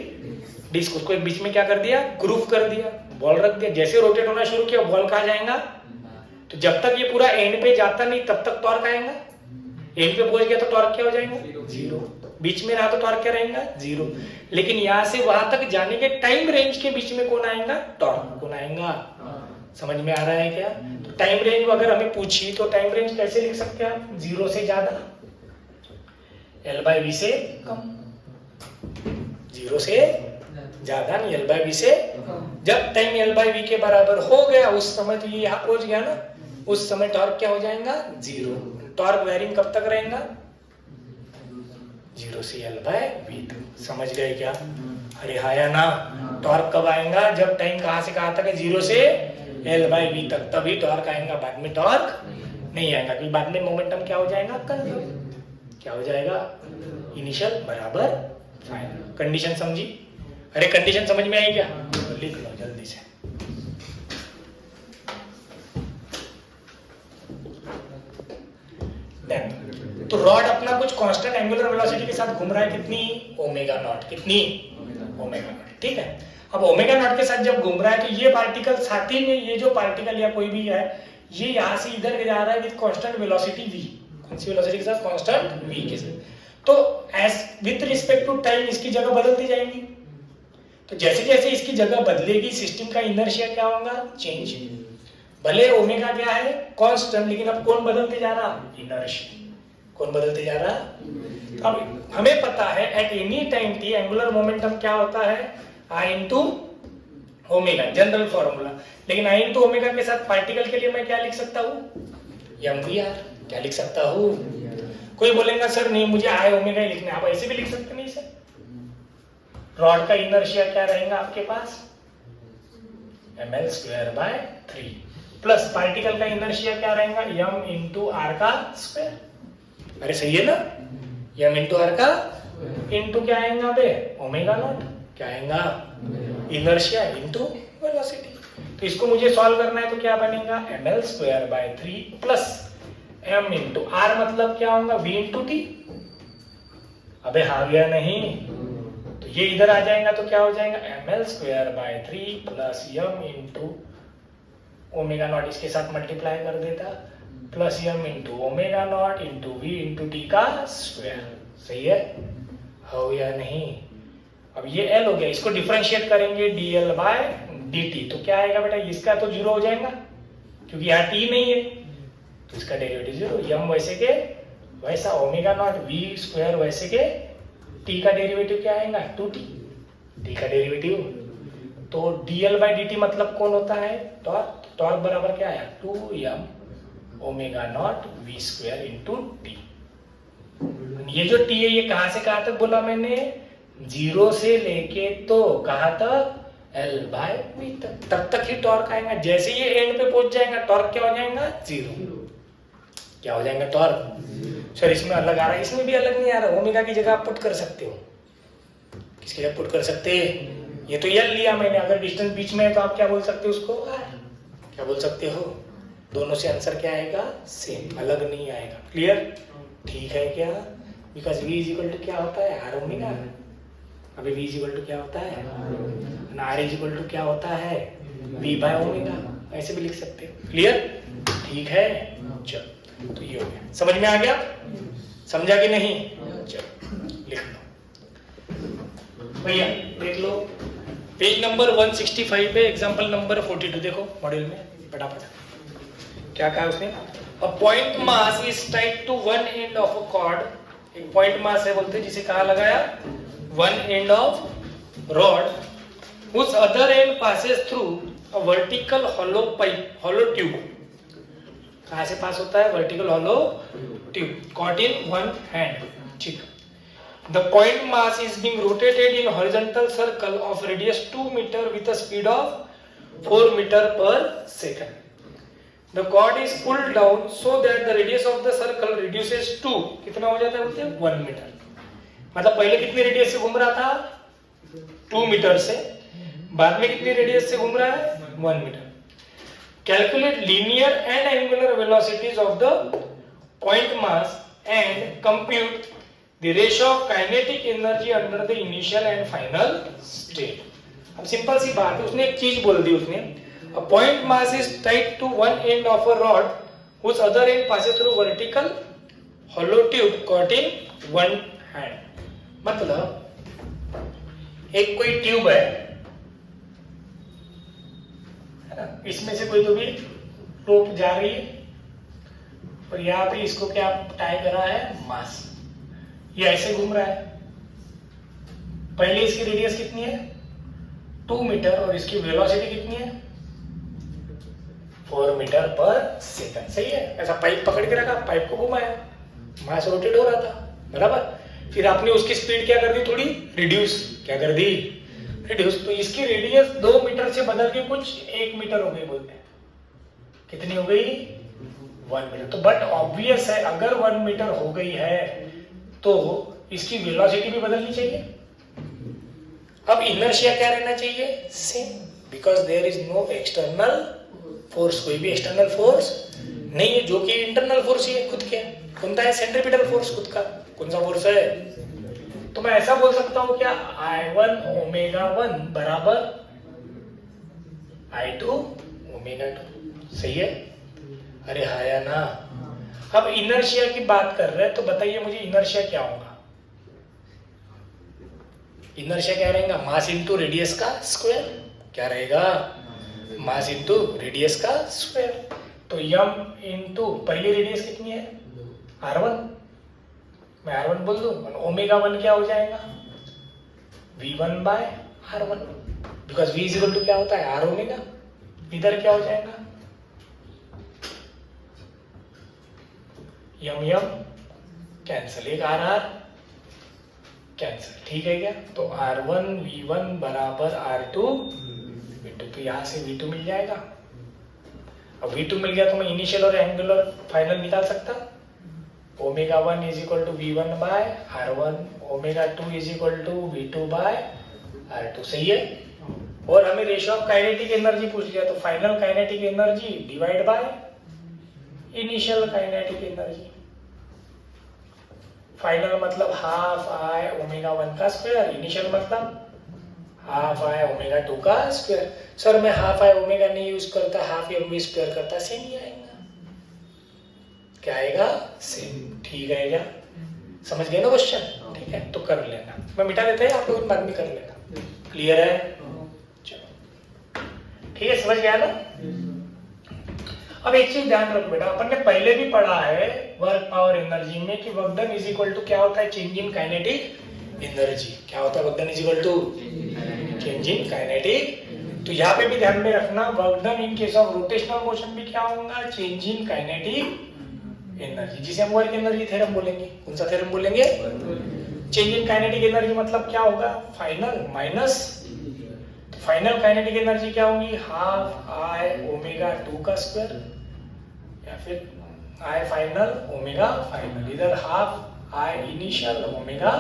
डिस्क। उसको एक बीच में क्या कर दिया, ग्रूव कर दिया, बॉल रख दिया। जैसे रोटेट होना शुरू किया बॉल कहाँ जाएगा, तो जब तक ये पूरा एंड पे जाता नहीं तब तक टॉर्क आएगा। एंड पे पहुंच गया तो टॉर्क क्या हो जाएगा, जीरो। बीच में रहा तो टॉर्क क्या रहेगा, जीरो। लेकिन यहां से वहां तक जाने के टाइम रेंज के बीच में कौन आएगा, टॉर्क कौन आएगा। समझ में आ रहा है क्या? तो टाइम रेंज अगर हमें पूछी तो टाइम रेंज कैसे लिख सकते हैं आप, जीरो से ज्यादा, L/V से कम, जीरो से ज्यादा नहीं, L/V से जब टाइम L/V के बराबर हो गया उस समय, तो ये यहाँ पहुंच गया ना, उस समय टॉर्क क्या हो जाएगा, जीरो। टॉर्क वेरिंग कब तक रहेगा, जीरो से L/V तक। समझ गए क्या? अरे हाँ या ना? टॉर्क कब आएगा, जब टाइम कहां से कहां तक है, जीरो से L/V तक, तभी टॉर्क आएगा, बाद में टॉर्क नहीं आएगा, क्योंकि बाद में मोमेंटम क्या हो जाएगा, कंजर्व। क्या हो जाएगा, इनिशियल बराबर फाइनल। कंडीशन समझी? अरे कंडीशन समझ में आई क्या? तो लिख लो जल्दी से। तो रॉड अपना कुछ कांस्टेंट एंगुलर वेलोसिटी के साथ घूम रहा है, कितनी, ओमेगा नॉट, कितनी, ओमेगा नॉट, ठीक है। अब ओमेगा नॉट के साथ जब घूम रहा है तो ये पार्टिकल साथ ही में, ये जो पार्टिकल या कोई भी है, ये यहां से इधर जा रहा है विद कांस्टेंट वेलोसिटी v। कौन सी वेलोसिटी के साथ, कांस्टेंट v के साथ। तो as with respect to time इसकी जगह बदलती जाएगी। तो जैसे जैसे इसकी जगह बदलेगी सिस्टम का इनर्शिया क्या होगा, चेंज। भले ओमेगा क्या है, कांस्टेंट, लेकिन अब कौन बदलते जा रहा, इनर्शिया। कौन बदलते जा रहा? अब हमें पता है at any time T angular momentum क्या होता है, I into omega, general formula. लेकिन I इंटू ओमेगा के साथ पार्टिकल के लिए मैं क्या लिख सकता हूँ, mvr। क्या लिख सकता हूँ? कोई बोलेगा सर नहीं मुझे I ओमेगा ही लिखना है, आप ऐसे भी लिख सकते नहीं सर। रॉड का इनर्शिया क्या रहेगा आपके पास, ml²/3 प्लस पार्टिकल का इनर्शिया क्या रहेगा, m इंटू r का स्क्वायर। अरे सही है ना, m इंटू r का इंटू क्या आएगा बे, ओमेगा नॉट। क्या आएगा, इनर्शिया इंटू वेलोसिटी। तो इसको मुझे सॉल्व करना है तो क्या बनेगा, ml²/3 plus m into r मतलब क्या होगा, v इंटू t। अबे हाँ गया नहीं, तो ये इधर आ जाएगा तो क्या हो जाएगा, ml²/3 plus m into omega naught, इसके साथ मल्टीप्लाई कर देता, plus m into omega naught into v into t का स्क्वायर। सही है, हो या नहीं? अब ये L हो गया, इसको डिफरेंशिएट करेंगे dL/dt, तो क्या आएगा बेटा, इसका तो जीरो हो जाएगा क्योंकि यहाँ t नहीं है, तो इसका डेरिवेटिव जीरो। m वैसे के वैसा, ओमेगा नॉट v स्क्वायर वैसे के, t का डेरिवेटिव क्या आएगा, 2t, t का डेरिवेटिव। तो dL/dt मतलब कौन होता है, टॉर्क। टॉर्क बराबर क्या है, 2m omega naught v square into t। ये जो t है ये कहां से कहां तक बोला मैंने, जीरो से लेके तो कहां तक, L/V तक, तब तक ही टॉर्क आएगा। जैसे ये एंड पे पहुंच जाएगा टॉर्क क्या हो जाएगा, जीरो। क्या हो जाएगा, टॉर्क। सर इसमें अलग आ रहा है, इसमें भी अलग नहीं आ रहा, ओमेगा की जगह आप पुट कर सकते हो। किसकी जगह पुट कर सकते हैं, ये तो L लिया मैंने, अगर डिस्टेंस बीच में है तो आप क्या बोल सकते हो उसको, R। क्या बोल सकते हो, दोनों से आंसर क्या आएगा, सेम, अलग नहीं आएगा। क्लियर, ठीक है क्या? Because v is equal to क्या होता है, r ओमेगा। अभी v इज इक्वल टू क्या होता है, r इज इक्वल टू क्या होता है, v/ओमेगा। ऐसे भी लिख सकते हो। क्लियर, ठीक है। चलो तो ये हो गया, समझ में आ गया, समझा कि नहीं? चलो लिख लो भैया, देख लो पेज नंबर 165 पे एग्जांपल नंबर 42 देखो मॉड्यूल में, फटाफट क्या कहा उसने। A point mass is tied to one end of a cord। एक पॉइंट मास है बोलते जिसे कहा लगाया, one end of rod whose other end passes through a vertical hollow pipe, hollow tube। कहाँ से पास होता है, vertical hollow tube caught in one hand। ठीक, The point mass is being rotated in horizontal circle of radius 2 meter with a speed of 4 meter per second. The cord is pulled down so that the radius of the circle reduces to कितना हो जाता है बोलते हैं 1 metre. मतलब पहले कितनी radius से घूम रहा था 2 मीटर से, बाद में कितनी रेडियस से घूम रहा है 1 metre. Calculate linear and angular velocities of the point mass and compute the ratio of kinetic energy under the initial and final state. अब सिंपल सी बात है, उसने एक चीज बोल दी उसने, a point mass is tied to one end of a rod whose other end passes through vertical hollow tube caught in one hand. मतलब एक कोई ट्यूब है ना, इसमें से कोई तो भी रोप जा रही है और यहाँ पे इसको क्या टाई करा है मास, ये ऐसे घूम रहा है. पहले इसकी रेडियस कितनी है 2 मीटर और इसकी वेलोसिटी कितनी है 4 मीटर पर सेकंड. सही है. ऐसा पाइप पकड़ के रखा, पाइप को घुमाया, मास रोटेट हो रहा था बराबर. फिर आपने उसकी स्पीड क्या कर दी, थोड़ी रिड्यूस. क्या कर दी, रिड्यूस. तो इसकी रेडियस 2 मीटर से बदल के कुछ 1 मीटर हो गई बोलते हैं. कितनी हो गई 1 मीटर. तो बट ऑब्वियस है अगर 1 मीटर हो गई है तो इसकी वेलोसिटी भी बदलनी चाहिए. अब इनर्शिया क्या रहना चाहिए same, because there is no external force. कोई भी एक्सटर्नल फोर्स नहीं है, जो कि इंटरनल फोर्स ही है खुद के. कौन सा है सेंट्रीपिटल फोर्स खुद का. कौन सा फोर्स है. तो मैं ऐसा बोल सकता हूं क्या I1 ओमेगा 1 बराबर I2 ओमेगा 2. सही है. अरे हाँ या ना. अब इनर्शिया की बात कर रहे हैं तो बताइए मुझे इनर्शिया क्या होगा. इनर्शिया क्या रहेगा, मास इनटू रेडियस का स्क्वायर. क्या रहेगा, मास इनटू रेडियस का स्क्वायर. तो m इनटू पहली रेडियस कितनी है r1, मैं r1 बोल दूं. ओमेगा 1 क्या हो जाएगा v1 by r1, because v is equal to क्या होता है r ओमेगा. इधर क्या हो जाएगा यम कैंसिल, एक r कैंसिल. ठीक है क्या. तो r1 v1 बराबर r2 v2. तो यहां से v2 मिल जाएगा. अब v2 मिल गया तो मैं इनिशियल और एंगुलर फाइनल निकाल सकता. Omega 1 is equal to v1 by r1, omega 2 is equal to v2 by r2. सही है. और हमें रेशियो ऑफ काइनेटिक एनर्जी पूछ लिया, तो final kinetic energy divide by initial kinetic energy. Final मतलब हाफ I ओमेगा 1 का स्क्वायर, इनिशियल मतलब हाफ I ओमेगा 2 का स्क्वायर. सर मैं हाफ I ओमेगा नहीं यूज करता, हाफ mv स्क्वायर करता, सेम ही आएगा. क्या आएगा सेम. ठीक है क्या, समझ गए ना क्वेश्चन. ठीक है तो कर लेना, मैं मिटा देता है आप लोग बाद में कर लेना. क्लियर है. चलो ठीक है, समझ गया ना. अब एक चीज ध्यान रखो बेटा, अपन ने पहले भी पढ़ा है वर्क पावर एनर्जी में कि work done is equal to क्या होता है चेंज इन काइनेटिक एनर्जी. क्या होता है work done is equal to change in kinetic. तो यहाँ पे भी ध्यान में रखना work done in case of rotational motion भी क्या होगा चेंज इन काइनेटिक एनर्जी, जिसे हम वर्क एनर्जी थ्योरम बोलेंगे. कौन सा थ्योरम बोलेंगे, चेंज इन काइनेटिक एनर्जी. मतलब क्या होगा फाइनल माइनस, तो फाइनल काइनेटिक एनर्जी क्या होगी हाफ I ओमेगा 2 का स्क्वायर या फिर I फाइनल ओमेगा फाइनल. इधर half I initial omega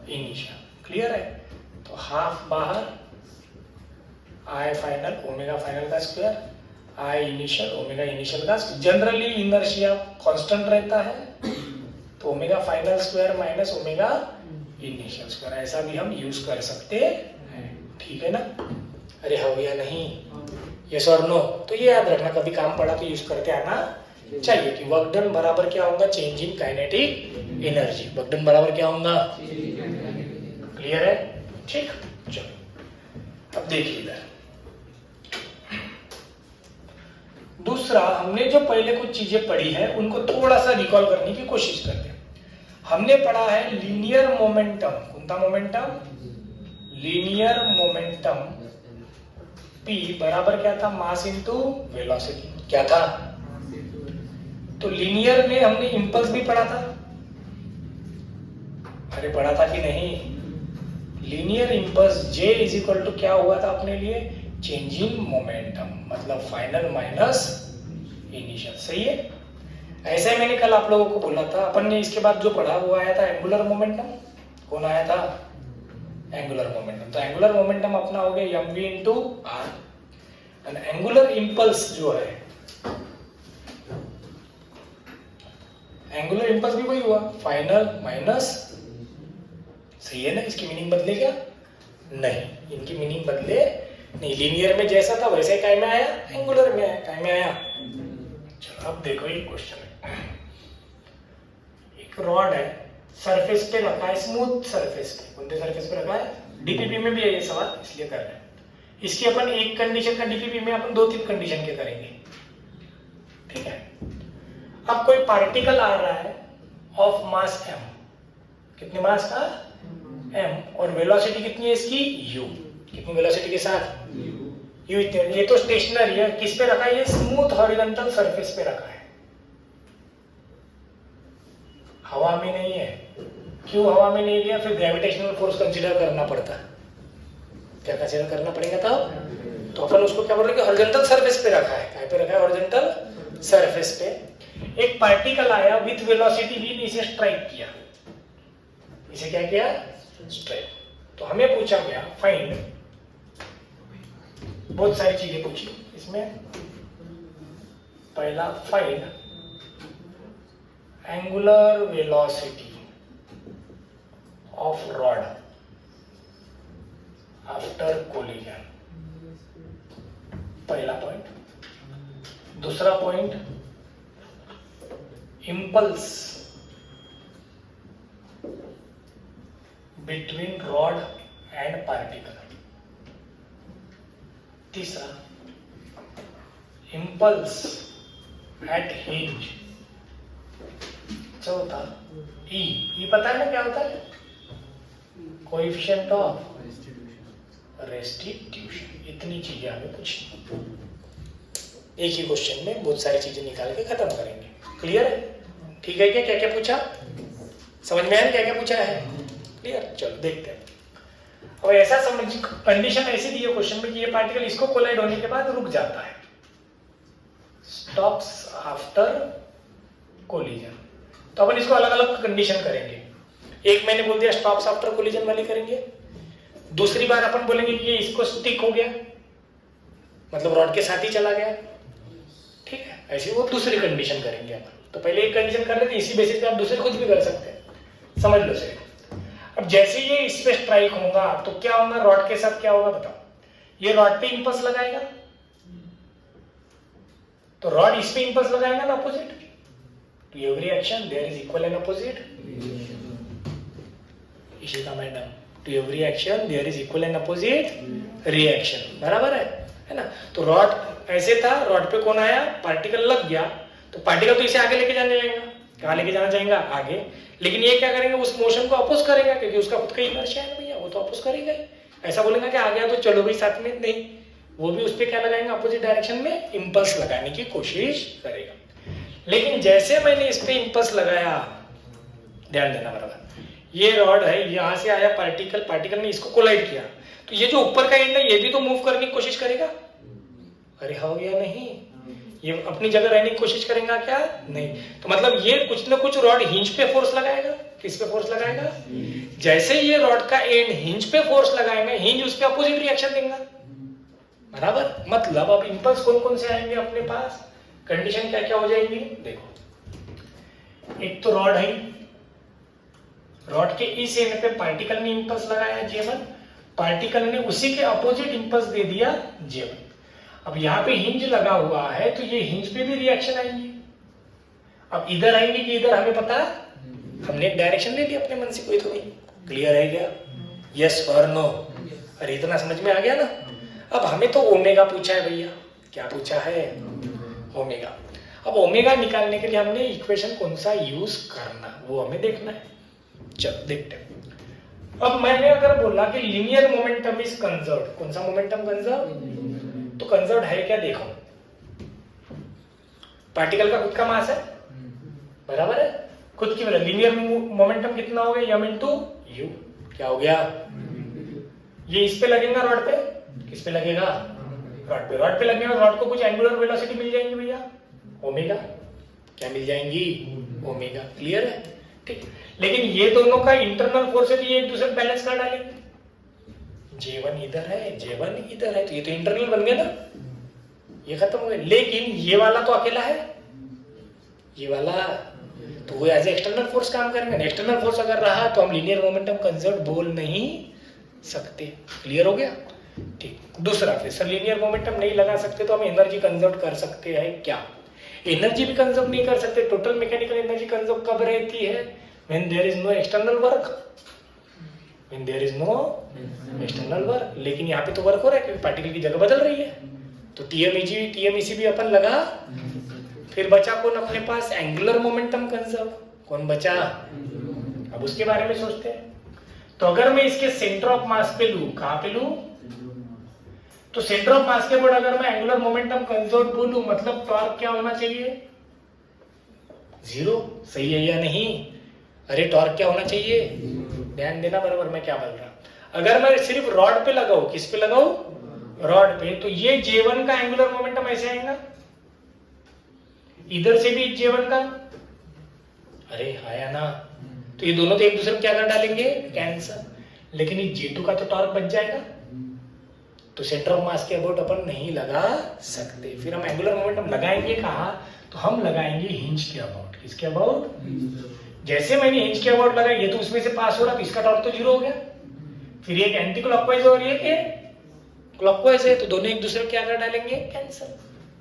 initial. Clear है. तो हाफ बाहर I फाइनल ओमेगा फाइनल का square, I initial omega initial का. जनरली इनर्शिया कांस्टेंट रहता है तो omega final square minus omega initial square, ऐसा भी हम यूज कर सकते हैं. ठीक है ना. अरे हाँ या नहीं, यस और नो. तो ये याद रखना, कभी काम पड़ा तो यूज करते आना चाहिए कि वर्क डन बराबर क्या होगा change in kinetic energy. Work done बराबर क्या होगा. क्लियर है. ठीक. चलो अब देखिए इधर दूसरा, हमने जो पहले कुछ चीजें पढ़ी है उनको थोड़ा सा रिकॉल करने की कोशिश करते हैं. हमने पढ़ा है लीनियर मोमेंटम. कौन सा मोमेंटम, लीनियर मोमेंटम P बराबर क्या था मास इनटू वेलोसिटी. क्या था. तो लीनियर में हमने इंपल्स भी पढ़ा था अरे पढ़ा था कि नहीं? Linear impulse J is equal to क्या हुआ था अपने लिए? चेंज इन मोमेंटम, मतलब फाइनल माइनस इनिशियल। सही है। ऐसा ही मैंने कल आप लोगों को बोला था, अपन ने इसके बाद जो पढ़ा वो आया था एंगुलर मोमेंटम। कौन आया था? Angular momentum. तो एंगुलर मोमेंटम अपना हो गया mv into R. And angular impulse जो है, एंगुलर इम्पल्स भी वही हुआ, फाइनल माइनस। सही है ना? इसकी मीनिंग बदले क्या? नहीं, इनकी मीनिंग बदले नहीं। लीनियर में जैसा था वैसे काय में आया, एंगुलर में आया। काय में आया? चलो अब देखो एक क्वेश्चन है। एक रॉड है, सरफेस पे रखा है, स्मूथ सरफेस पे। कौन से सरफेस पे रखा है? डीपीपी में भी है ये सवाल, इसलिए कर रहे हैं। इसकी अपन एक कंडीशन का डीपीपी में अपन 2-3 कंडीशन के करेंगे। ठीक है। अब कोई पार्टिकल आ रहा है ऑफ मास m। कितने मास का? m। और वेलोसिटी कितनी है इसकी? u। कितनी वेलोसिटी के साथ? u इतनी। ये तो स्टेशनरी है। किस पे रखा है? ये स्मूथ हॉरिजॉन्टल सरफेस पे रखा है, हवा में नहीं है। क्यों हवा में नहीं लिया? फिर ग्रेविटेशनल फोर्स कंसीडर करना पड़ता है। क्या कंसीडर करना पड़ेगा तब? तो अपन उसको क्या बोल रहे हैं कि हॉरिजॉन्टल सरफेस पे रखा है। कहाँ पे रखा है? हॉरिजॉन्टल सरफेस पे। एक पार्टिकल आया विथ वेलोसिटी v ने इसे स्ट्राइक किया। इसे क्या किया? स्ट्राइक। तो हमें पूछा गया फाइंड, बहुत सारी चीजें पूछी इसमें। पहला find angular velocity of rod after collision, पहला पॉइंट। दूसरा point impulse between rod and particle. तीसरा इम्पल्स एट हिंज। चौथा ई पता है ना क्या होता है? Coefficient of restitution. इतनी चीजें हमें पूछनी, एक ही क्वेश्चन में बहुत सारी चीजें निकाल के खत्म करेंगे। क्लियर है? ठीक है। क्या क्या क्या पूछा? समझ में आया क्या क्या पूछा है? क्लियर। चलो देखते हैं। अब ऐसा समझ, कंडीशन ऐसी दी है क्वेश्चन में कि ये पार्टिकल इसको कोलाइड होने के बाद रुक जाता है, स्टॉप्स आफ्टर कोलिजन। तो अपन इसको अलग अलग कंडीशन करेंगे। एक मैंने बोल दिया स्टॉप्स आफ्टर कोलिजन वाली करेंगे। दूसरी बार अपन बोलेंगे कि ये इसको स्टिक हो गया, मतलब रॉड के साथ ही चला गया। ठीक है। ऐसी वो दूसरी कंडीशन करेंगे अपन। तो पहले एक कंडीशन कर लेते हैं, इसी बेसिस पे आप दूसरी कुछ भी कर सकते हैं। समझ लो से। अब जैसे ये इस पे स्ट्राइक होगा तो क्या होगा? रॉड के साथ क्या होगा बताओ? ये रॉड पे इंपल्स लगाएगा, तो रॉड इस पे इंपल्स लगाएगा ना opposite. To every action there is equal and opposite. इसी का मैडम, to every action there is equal and opposite reaction. बराबर है ना? तो रॉड ऐसे था, रॉड पे कौन आया? पार्टिकल लग गया, तो पार्टिकल तो इसे आगे लेके जाने लगेगा। कहाँ लेके जाना चाहेगा? आगे। लेकिन ये क्या करेंगे? उस मोशन को अपोज करेगा, क्योंकि उसका खुद का इनर्शिया है भैया, वो तो अपोज करेगा ही। ऐसा बोलेगा कि आ गया तो चलो भाई साथ में, नहीं, वो भी उस पर क्या लगाएंगे? अपोजिट डायरेक्शन में इंपल्स लगाने की कोशिश करेगा। लेकिन जैसे मैंने इस पे इंपल्स लगाया, ध्यान देना बराबर, ये रॉड है, यहाँ से आया पार्टिकल, पार्टिकल ने इसको कोलाइड किया, तो ये जो ऊपर का एंड है ये भी तो मूव करने की कोशिश करेगा। अरे हो गया नहीं? ये अपनी जगह रहने की कोशिश करेगा क्या? नहीं। तो मतलब ये कुछ ना कुछ रॉड हिंज पे फोर्स लगाएगा। किस पे फोर्स लगाएगा? जैसे ये रॉड का एंड हिंज पे फोर्स लगाएगा, हिंज उस पे अपोजिट रिएक्शन देगा। बराबर? मतलब अब इंपल्स कौन कौन से आएंगे अपने पास? कंडीशन क्या क्या हो जाएंगी देखो। एक तो रॉड है, रॉड के इस एंड पे पार्टिकल ने इंपल्स लगाया J1, पार्टिकल ने उसी के अपोजिट इंपल्स दे दिया J1। अब यहाँ पे हिंज लगा हुआ है तो ये हिंज पे भी रिएक्शन आएंगे। अब इधर आएंगे कि इधर, हमें पता है, हमने एक डायरेक्शन ले ली अपने मन से, कोई तो नहीं। क्लियर है क्या? यस और नो? अरे इतना समझ में आ गया ना? अब हमें तो ओमेगा पूछा है भैया। क्या पूछा है? ओमेगा। अब ओमेगा निकालने के लिए हमने इक्वेशन कौन सा यूज करना, वो हमें देखना है। चलो देखते हैं। अब मैंने अगर बोला कि लीनियर मोमेंटम इज कंजर्व्ड, कौन सा मोमेंटम कंजर्व? तो कंजर्व्ड है क्या? देखो, पार्टिकल का खुद का मास है, बराबर है, खुद की वजह लीनियर मोमेंटम कितना हो गया, m इंटू यू। क्या हो गया, ये इस पे लगेगा रॉड पे, किस पे लगेगा, रॉड पे। रॉड पे लगने में रॉड को कुछ एंगुलर वेलोसिटी मिल जाएंगी भैया, ओमेगा। क्या मिल जाएंगी, ओमेगा। क्लियर है, ठीक। लेकिन ये दोनों का इंटरनल फोर्स है तो ये एक दूसरे बैलेंस कर डालेंगे। J1 इधर है, J1 इधर है, तो ये तो इंटरनल बन गया ना, ये खत्म हो गया। लेकिन ये वाला तो अकेला है, ये वाला तो वो एज एक्सटर्नल फोर्स काम करेंगे। एक्सटर्नल फोर्स अगर रहा तो हम लीनियर मोमेंटम कंजर्व बोल नहीं सकते। क्लियर हो गया, ठीक। दूसरा, फिर सर लीनियर मोमेंटम नहीं लगा सकते तो हम एनर्जी कंजर्व कर सकते हैं क्या? एनर्जी भी कंजर्व नहीं कर सकते। टोटल मैकेनिकल एनर्जी कंजर्व कब रहती है, when there is no external work, when there is no external work. लेकिन यहाँ पे तो वर्क हो रहा है क्योंकि पार्टिकल की जगह बदल रही है, तो टीएमईसी भी अपन लगा। फिर बचा कौन अपने पास, एंगुलर मोमेंटम कंजर्व। कौन बचा, अब उसके बारे में सोचते हैं। तो अगर मैं इसके सेंटर ऑफ मास पे लूं, कहां पे लूं, तो सेंटर ऑफ मास के ऊपर अगर मैं एंगुलर मोमेंटम कंजर्व बोलूं, मतलब टॉर्क क्या होना चाहिए, 0। सही है या नहीं? अरे टॉर्क क्या होना चाहिए, ध्यान देना बराबर मैं क्या बोल रहा। अगर मैं सिर्फ रॉड पे लगाऊं, किस पे लगाऊं, रॉड पे, तो ये J1 का एंगुलर मोमेंटम ऐसे आएगा, इधर से भी J1 का, अरे आया ना, तो ये दोनों तो एक दूसरे को क्या कर डालेंगे, कैंसर। लेकिन ये J2 का तो टॉर्क बच जाएगा, तो सेंटर ऑफ मास के अबाउट अपन नहीं लगा सकते। फिर हम एंगुलर मोमेंटम लगाएंगे कहा, तो हम लगाएंगे हिंज के अबाउट। किसके अबाउट, जैसे मैंने हिंज के अबाउट लगाया, ये तो उसमें से पास हो रहा, तो इसका टॉर्क तो 0 हो गया। फिर एक एंटी क्लॉकवाइज और एक क्लॉकवाइज है, तो दोनों एक दूसरे को क्या कर डालेंगे, कैंसल।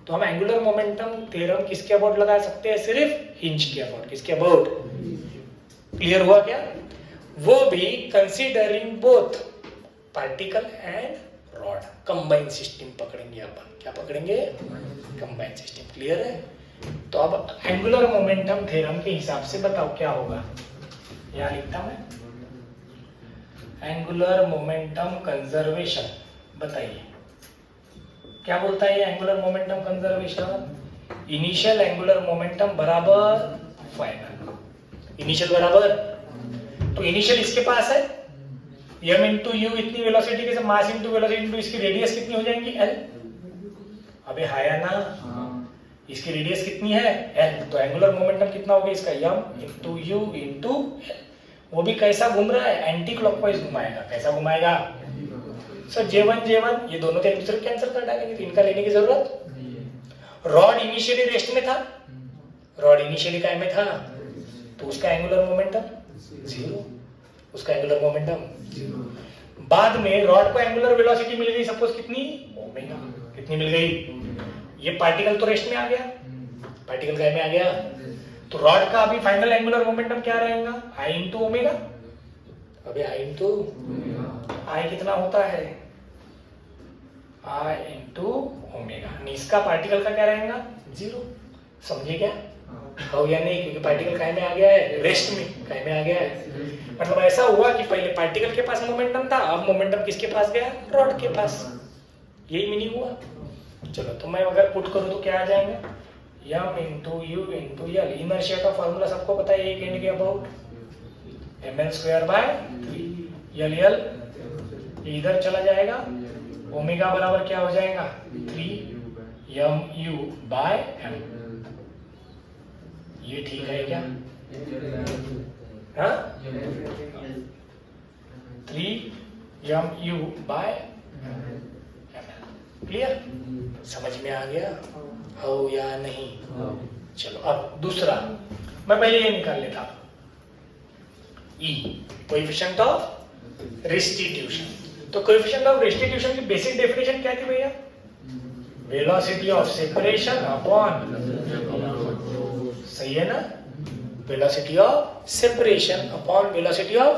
तो हम एंगुलर मोमेंटम थ्योरम किसके अबाउट लगा सकते हैं, सिर्फ हिंज के अबाउट। किसके अबाउट, क्लियर हुआ क्या? वो भी considering both particle and rod, combine system पकड़ेंगे अपन। क्या पकड़ेंगे, कंबाइन सिस्टम। क्लियर है? तो अब एंगुलर मोमेंटम थ्योरम के हिसाब से बताओ क्या होगा। यहां लिखता मैं, एंगुलर मोमेंटम कंजर्वेशन। बताइए क्या बोलता है angular momentum conservation? Initial angular momentum बराबर फाइनल। इनिशियल बराबर, तो इनिशियल इसके पास है m इंटू यू, इतनी वेलोसिटी के साथ मास इंटू वेलोसिटी इंटू इसकी रेडियस कितनी हो जाएंगी, l। अबे हाया ना, इसकी रेडियस कितनी है, l। तो एंगुलर मोमेंटम कितना हो गया इसका, m into you into l। वो भी कैसा घूम रहा है, एंटी क्लॉकवाइज घुमाएगा। कैसा घुमाएगा सर, J1 ये दोनों तो एक दूसरे को कैंसिल कर डालेंगे, तो इनका लेने की जरूरत। रॉड इनिशियली रेस्ट में था, रॉड इनिशियली काय में था, तो उसका एंगुलर मोमेंटम 0, उसका एंगुलर मोमेंटम 0। बाद में रॉड को एंगुलर वेलोसिटी मिल गई, सपोज कितनी, ओमेगा। कितनी मिल गई, ये पार्टिकल तो रेस्ट में आ गया, पार्टिकल काय में आ गया, तो रॉड का अभी फाइनल एंगुलर मोमेंटम क्या रहेगा, I इंटू ओमेगा। अबे I इंटू I कितना होता है, I इंटू ओमेगा। इसका पार्टिकल का क्या रहेगा, 0। समझे क्या, हो या नहीं? क्योंकि पार्टिकल काय में आ गया है, रेस्ट में, काय में आ गया है। मतलब ऐसा हुआ कि पहले पार्टिकल के पास मोमेंटम था, अब मोमेंटम किसके पास गया, रॉड के पास। यही मीनिंग हुआ। चलो, तो मैं अगर पुट करूं तो क्या आ जाएगा, m into you into L. Inertia का फॉर्मूला सबको पता है, एक एंड के अबाउट ml² बाय 3 l इधर चला जाएगा, ओमेगा बराबर क्या हो जाएगा, 3mu बाय m। ये ठीक है क्या, हाँ, 3mu बाय ml। क्लियर, समझ में आ गया हो या नहीं? चलो, अब दूसरा मैं पहले ये निकाल लेता हूं, E कोएफिशिएंट ऑफ रेस्टिट्यूशन। तो कोएफिशिएंट ऑफ रेस्टिट्यूशन की बेसिक डेफिनेशन क्या थी भैया, वेलोसिटी ऑफ सेपरेशन अपॉन, सही है ना, velocity of separation upon velocity of.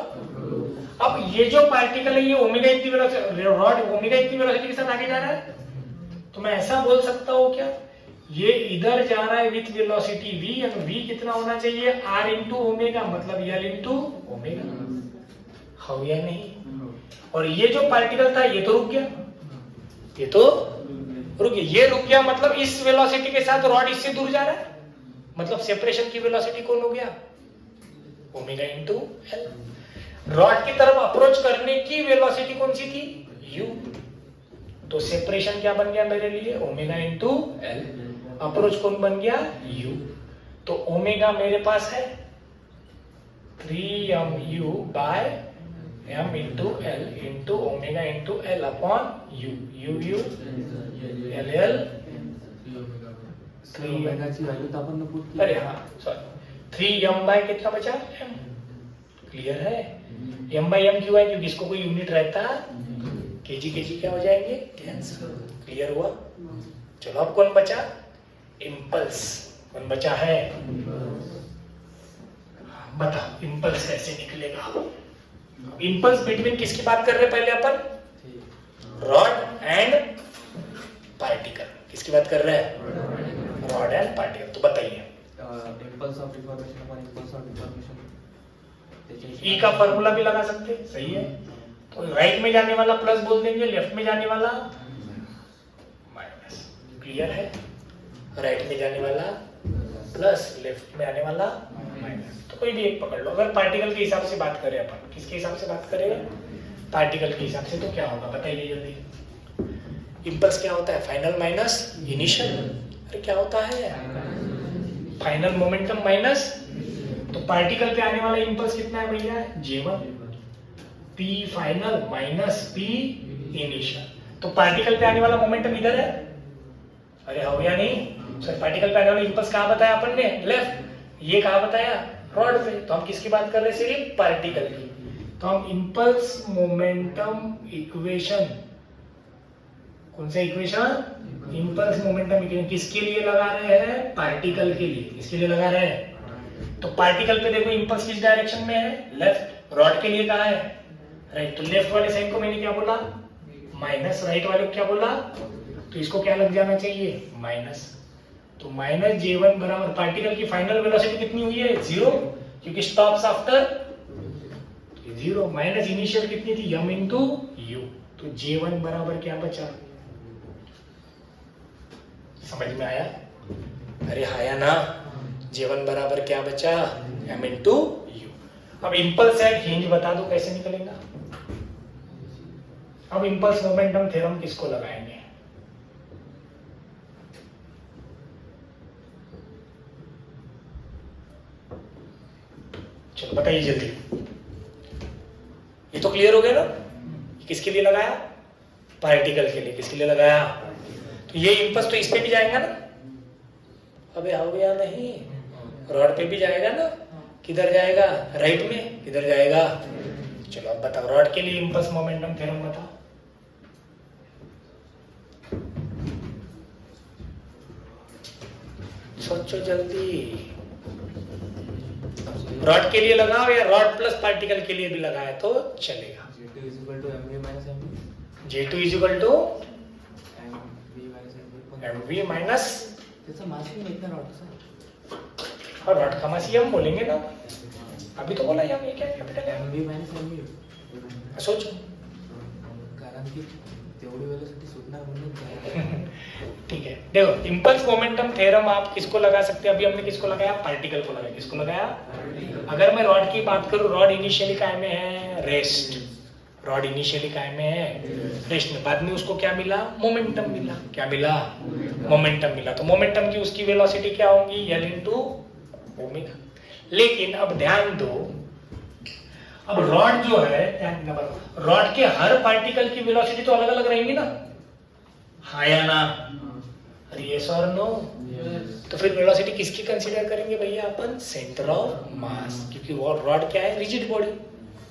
अब ये जो पार्टिकल है ये ओमेगा इतनी वेलोसिटी, रॉड ओमेगा इतनी वेलोसिटी के साथ आगे जा रहा है, तो मैं ऐसा बोल सकता हूं क्या, ये इधर जा रहा है विथ वेलोसिटी v, और v कितना होना चाहिए, r इंटू ओमेगा, मतलब l इंटू ओमेगा। हो या नहीं? और ये जो पार्टिकल था ये तो रुक गया, ये तो रुक गया, ये रुक गया, मतलब इस वेलोसिटी के साथ रॉड इससे दूर जा रहा है, मतलब सेपरेशन की वेलोसिटी कौन हो गया, ओमेगा इंटू एल। रॉड की तरफ अप्रोच करने की वेलोसिटी कौन सी थी, u। तो सेपरेशन क्या बन गया मेरे लिए, ओमेगा इंटू एल। अप्रोच कौन बन गया, u। तो ओमेगा मेरे पास है 3mu by m into L into omega into L upon u। u L L 3 अरे हाँ सॉरी 3m बाय कितना बचा, m। क्लियर है, m बाय m क्यों है, क्योंकि इसको कोई यूनिट रहता, केजी केजी क्या हो जाएंगे, कैंसिल। क्लियर हुआ। चलो अब कौन बचा, इम्पल्स। कौन बचा है, बता इम्पल्स कैसे निकलेगा। इम्पल्स बिटवीन किसकी बात कर रहे हैं पहले अपन, रॉड एंड पार्टिकल। किसकी बात कर रहे हैं, रॉड एंड पार्टिकल। तो बताइए impulse of deformation upon impulse of deformation, e का फॉर्मूला भी लगा सकते हैं, सही है। तो राइट में जाने वाला प्लस बोल देंगे, लेफ्ट में जाने वाला माइनस। क्लियर है, राइट में जाने वाला प्लस, लेफ्ट में आने वाला माइनस। तो कोई भी एक पकड़ लो। अगर पार्टिकल के हिसाब से बात करें अपन, किसके हिसाब से बात करें, पार्टिकल के हिसाब से, तो क्या होगा बताइए जल्दी। इम्पल्स क्या होता है, फाइनल माइनस इनिशियल। अरे क्या होता है, फाइनल मोमेंटम माइनस। तो पार्टिकल पे आने वाला इम्पल्स कितना है भैया, J1। P final minus P initial. तो पार्टिकल पे आने वाला मोमेंटम इधर है, अरे हो या नहीं सर। पार्टिकल पे आने वाला इम्पल्स कहाँ बताया अपन ने, लेफ्ट। ये कहाँ बताया, रॉड पे। तो हम किसकी बात कर रहे हैं, सिर्फ पार्टिकल की। तो हम इम्पल्स मोमेंटम इक्वेशन, कौन सा इक्वेशन, इम्पल्स मोमेंटम इक्वेशन किसके लिए लगा रहे हैं, पार्टिकल के लिए। किसके लिए लगा रहे हैं, तो पार्टिकल पे देखो इम्पल्स किस डायरेक्शन में है, लेफ्ट। रॉड के लिए कहाँ है, राइट। तो लेफ्ट वाले साइड को मैंने क्या बोला, माइनस। राइट वाले को क्या बोला, तो इसको क्या लग जाना चाहिए, माइनस। तो माइनस J1 बराबर, पार्टिकल की फाइनल वेलोसिटी कितनी हुई है, 0, क्योंकि स्टॉप्स आफ्टर 0। माइनस इनिशियल कितनी थी, m इंटू u। तो J1 बराबर क्या बचा, समझ में आया, अरे आया ना। J1 बराबर क्या बचा, m इंटू u। अब इम्पल्स एंड हिंज बता दो कैसे निकलेगा। अब इम्पल्स मोमेंटम थ्योरम किसको लगाएंगे, चलो बताइए जल्दी। ये तो क्लियर हो गया ना, किसके लिए लगाया, पार्टिकल के लिए। किसके लिए लगाया, तो ये इम्पल्स तो इस पे भी जाएगा ना, अबे हो गया नहीं, रॉड पे भी जाएगा ना। किधर जाएगा, राइट में। किधर जाएगा, चलो अब बताओ रॉड के लिए इम्पल्स मोमेंटम थ्योरम बताओ। सोचो जल्दी, रॉड के लिए लगाओ या रॉड प्लस पार्टिकल के लिए भी लगाए तो चलेगा। J2 is equal to mv minus, और रॉड का मास हम बोलेंगे ना, अभी तो बोला ये क्या कैपिटल है, mv माइनस mv। सोचो, कारण की तेवढी वेलोसिटी सुटणार म्हणून। ठीक है, देखो इम्पल्स मोमेंटम थ्योरम आप किसको लगा सकते हैं, अभी हमने किसको लगाया, पार्टिकल को लगाया। किसको लगाया, अगर मैं रॉड की बात करूं, रॉड इनिशियली काय में है, रेस्ट। रॉड इनिशियली काय में है, रेस्ट में। बाद में उसको क्या मिला, मोमेंटम मिला। क्या मिला, मोमेंटम मिला। तो मोमेंटम की उसकी वेलोसिटी क्या होगी, L इंटू ओमेगा। लेकिन अब ध्यान दो, अब रॉड जो है, रॉड के हर पार्टिकल की वेलोसिटी तो अलग अलग रहेंगी ना, हाँ या ना, यस और नो। तो फिर वेलोसिटी किसकी कंसीडर करेंगे भैया अपन, सेंटर ऑफ मास, क्योंकि वो रॉड क्या है, रिजिड बॉडी।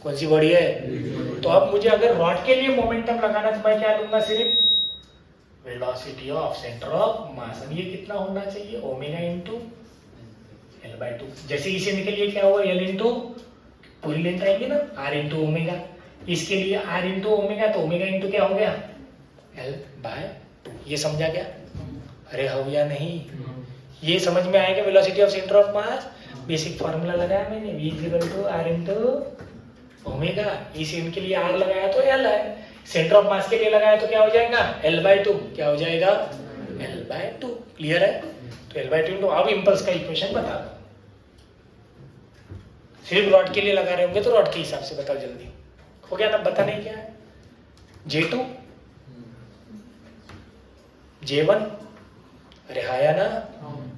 कौन सी बॉडी है, तो अब मुझे अगर रॉड के लिए मोमेंटम लगाना तो मैं क्या लूंगा, सिर्फ वेलोसिटी ऑफ सेंटर ऑफ मास। ये कितना होना चाहिए, ओमेगा इंटू L/2। जैसे इसे निकलिए क्या हुआ, L इंटू पूरी लेंथ आएगी ना, R इंटू ओमेगा। इसके लिए R इंटू ओमेगा, तो ओमेगा इंटू क्या हो गया, L/2। ये समझा क्या, अरे हो या नहीं, ये समझ में आएगा। Velocity of centre of mass, basic formula लगाया मैंने, V equal to R into omega. इस इनके लिए R लगाया तो L है, सेंटर ऑफ मास के लिए लगाया तो क्या हो जाएगा, L/2। क्या हो जाएगा, L/2। क्लियर है, तो L/2 इंटू। अब इम्पल्स का इक्वेशन बता दो, सिर्फ रॉड के लिए लगा रहे होंगे तो रॉड के हिसाब से बताओ जल्दी। हो गया तब बताने क्या है? J2 J1, अरे हाँ या ना,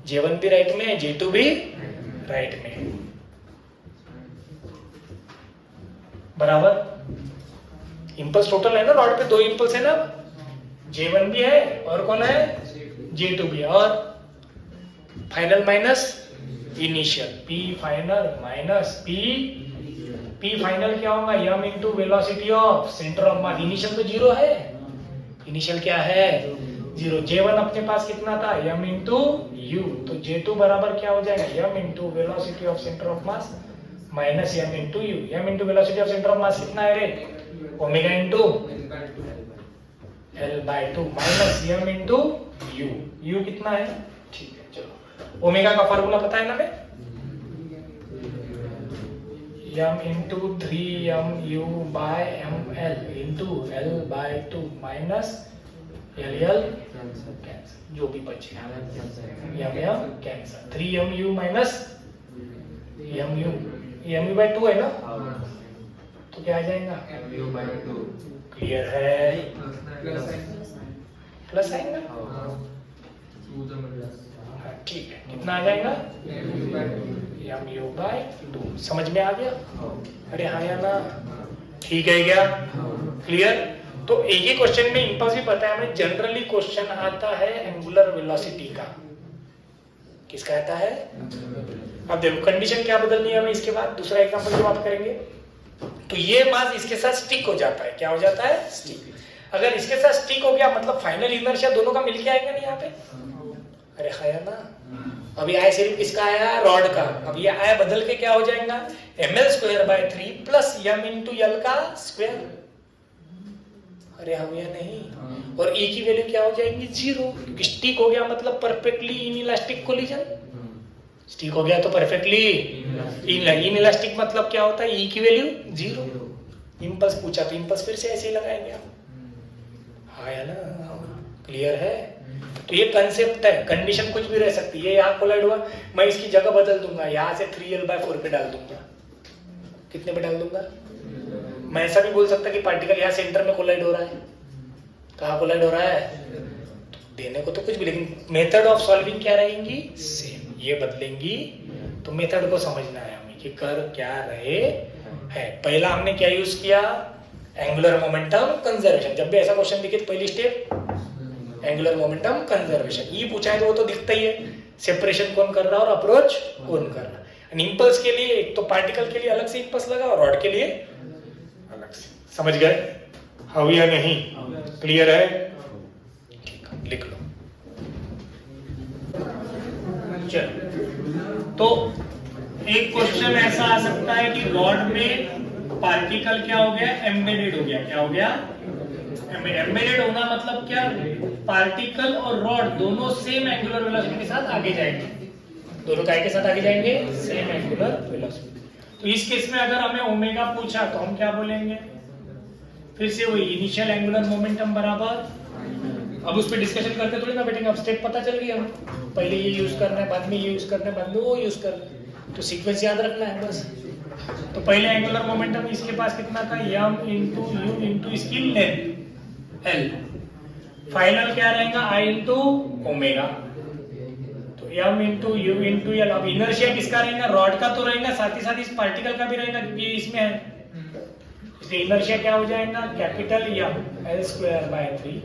J1 भी राइट में है, J2 भी राइट में है, बराबर। इंपल्स टोटल है ना, रॉड पे 2 इंपल्स है ना, J1 भी है और कौन है, J2 भी है, और final minus initial, P final minus P final क्या होगा, m into velocity of centre of mass. Initial तो 0 है, इनिशियल क्या है 0। J1 अपने पास कितना था, m इंटू u, तो J2 बराबर क्या हो जाएगा, m into velocity of centre of mass minus m into u। m into velocity of centre of मास कितना है रे, omega into L/2 minus m into u कितना है, ठीक है चलो। ओमेगा का फार्मूला पता है ना मैं, m into 3mu by ml into L/2 minus LL cancel, जो भी बचे m cancel, 3mu minus mu by 2 है ना, तो क्या आ जाएगा, क्लियर है, प्लस आएगा, ठीक है, कितना आ जाएगा mu बाय 2, समझ में आ गया, अरे हाँ या ना, ठीक है क्या, क्लियर। तो एक ही क्वेश्चन में इंपल्स भी पता है हमें, जनरली क्वेश्चन आता है एंगुलर वेलोसिटी का, किसका आता है, अब देखो कंडीशन क्या बदलनी है हमें, इसके बाद दूसरा एग्जांपल जो बात करेंगे, तो ये मास इसके साथ स्टिक हो जाता है, क्या हो जाता है, स्टिक। अगर इसके साथ स्टिक हो गया मतलब फाइनल इनर्शिया दोनों का मिलके आएगा नहीं यहाँ पे, अरे खाया ना, अभी आया सिर्फ किसका आया, रॉड का, अब ये आया बदल के क्या हो जाएगा, ml/3 plus m into l का स्क्वायर, अरे हम ये नहीं, और e की वैल्यू क्या हो जाएगी 0, क्योंकि स्टिक हो गया मतलब परफेक्टली इनइलास्टिक कोलिजन, स्टिक हो गया तो परफेक्टली इनइलास्टिक मतलब क्या होता है, e की वैल्यू 0। इंपल्स पूछा तो इंपल्स फिर से ऐसे ही लगाएंगे आप, हाँ या ना, क्लियर है। तो ये कंसेप्ट है, कंडीशन कुछ भी रह सकती है, यहाँ कोलाइड हुआ, मैं इसकी जगह बदल दूंगा, यहाँ से 3l/4 पे डाल दूंगा, कितने पे डाल दूंगा, मैं ऐसा भी बोल सकता कि पार्टिकल यहाँ सेंटर में कोलाइड हो रहा है, कहाँ कोलाइड हो रहा है, तो देने को तो कुछ भी, लेकिन मेथड ऑफ सॉल्विंग क्या रहेंगी, सेम, ये बदलेंगी, तो मेथड को समझना है हमें कि कर क्या रहे हैं। पहला हमने क्या यूज किया, एंगुलर मोमेंटम कंजर्वेशन, जब भी ऐसा क्वेश्चन दिखे तो पहली स्टेप एंगुलर मोमेंटम कंजर्वेशन, ये पूछा है तो वो तो दिखता ही है, सेपरेशन कौन कर रहा है और अप्रोच कौन कर रहा है। इंपल्स के लिए एक तो पार्टिकल के लिए अलग से इंपल्स लगा और रॉड के लिए अलग से, समझ गए, हाँ या नहीं, क्लियर है, ठीक है, लिख लो। चलो, तो एक क्वेश्चन ऐसा आ सकता है कि रॉड में पार्टिकल क्या हो गया, एम्बेडेड हो गया, क्या हो गया, एम्बेडेड होना मतलब क्या, पार्टिकल और रॉड दोनों सेम एंगुलर वेलोसिटी के साथ आगे जाएंगे, दोनों काय के साथ आगे जाएंगे, सेम एंगुलर वेलोसिटी। तो इस केस में अगर हमें ओमेगा पूछा तो हम क्या बोलेंगे, फिर से वही इनिशियल एंगुलर मोमेंटम बराबर, अब उस पर डिस्कशन करते थोड़ी ना बैठेंगे, अब स्टेप पता चल गया हमें, पहले ये यूज करना है, बाद में ये यूज करना है, बाद में वो यूज करना है, तो सीक्वेंस याद रखना है बस। तो पहले एंगुलर मोमेंटम इसके पास कितना था, m इंटू यू इंटू इसकी लेंथ L, फाइनल क्या रहेगा I इंटू ओमेगा, तो m into you into L। अब इनर्शिया किसका रहेगा, रॉड का तो रहेगा, साथ ही साथ इस पार्टिकल का भी रहेगा क्योंकि ये इसमें है, इसलिए इनर्शिया क्या हो जाएगा, कैपिटल M L/3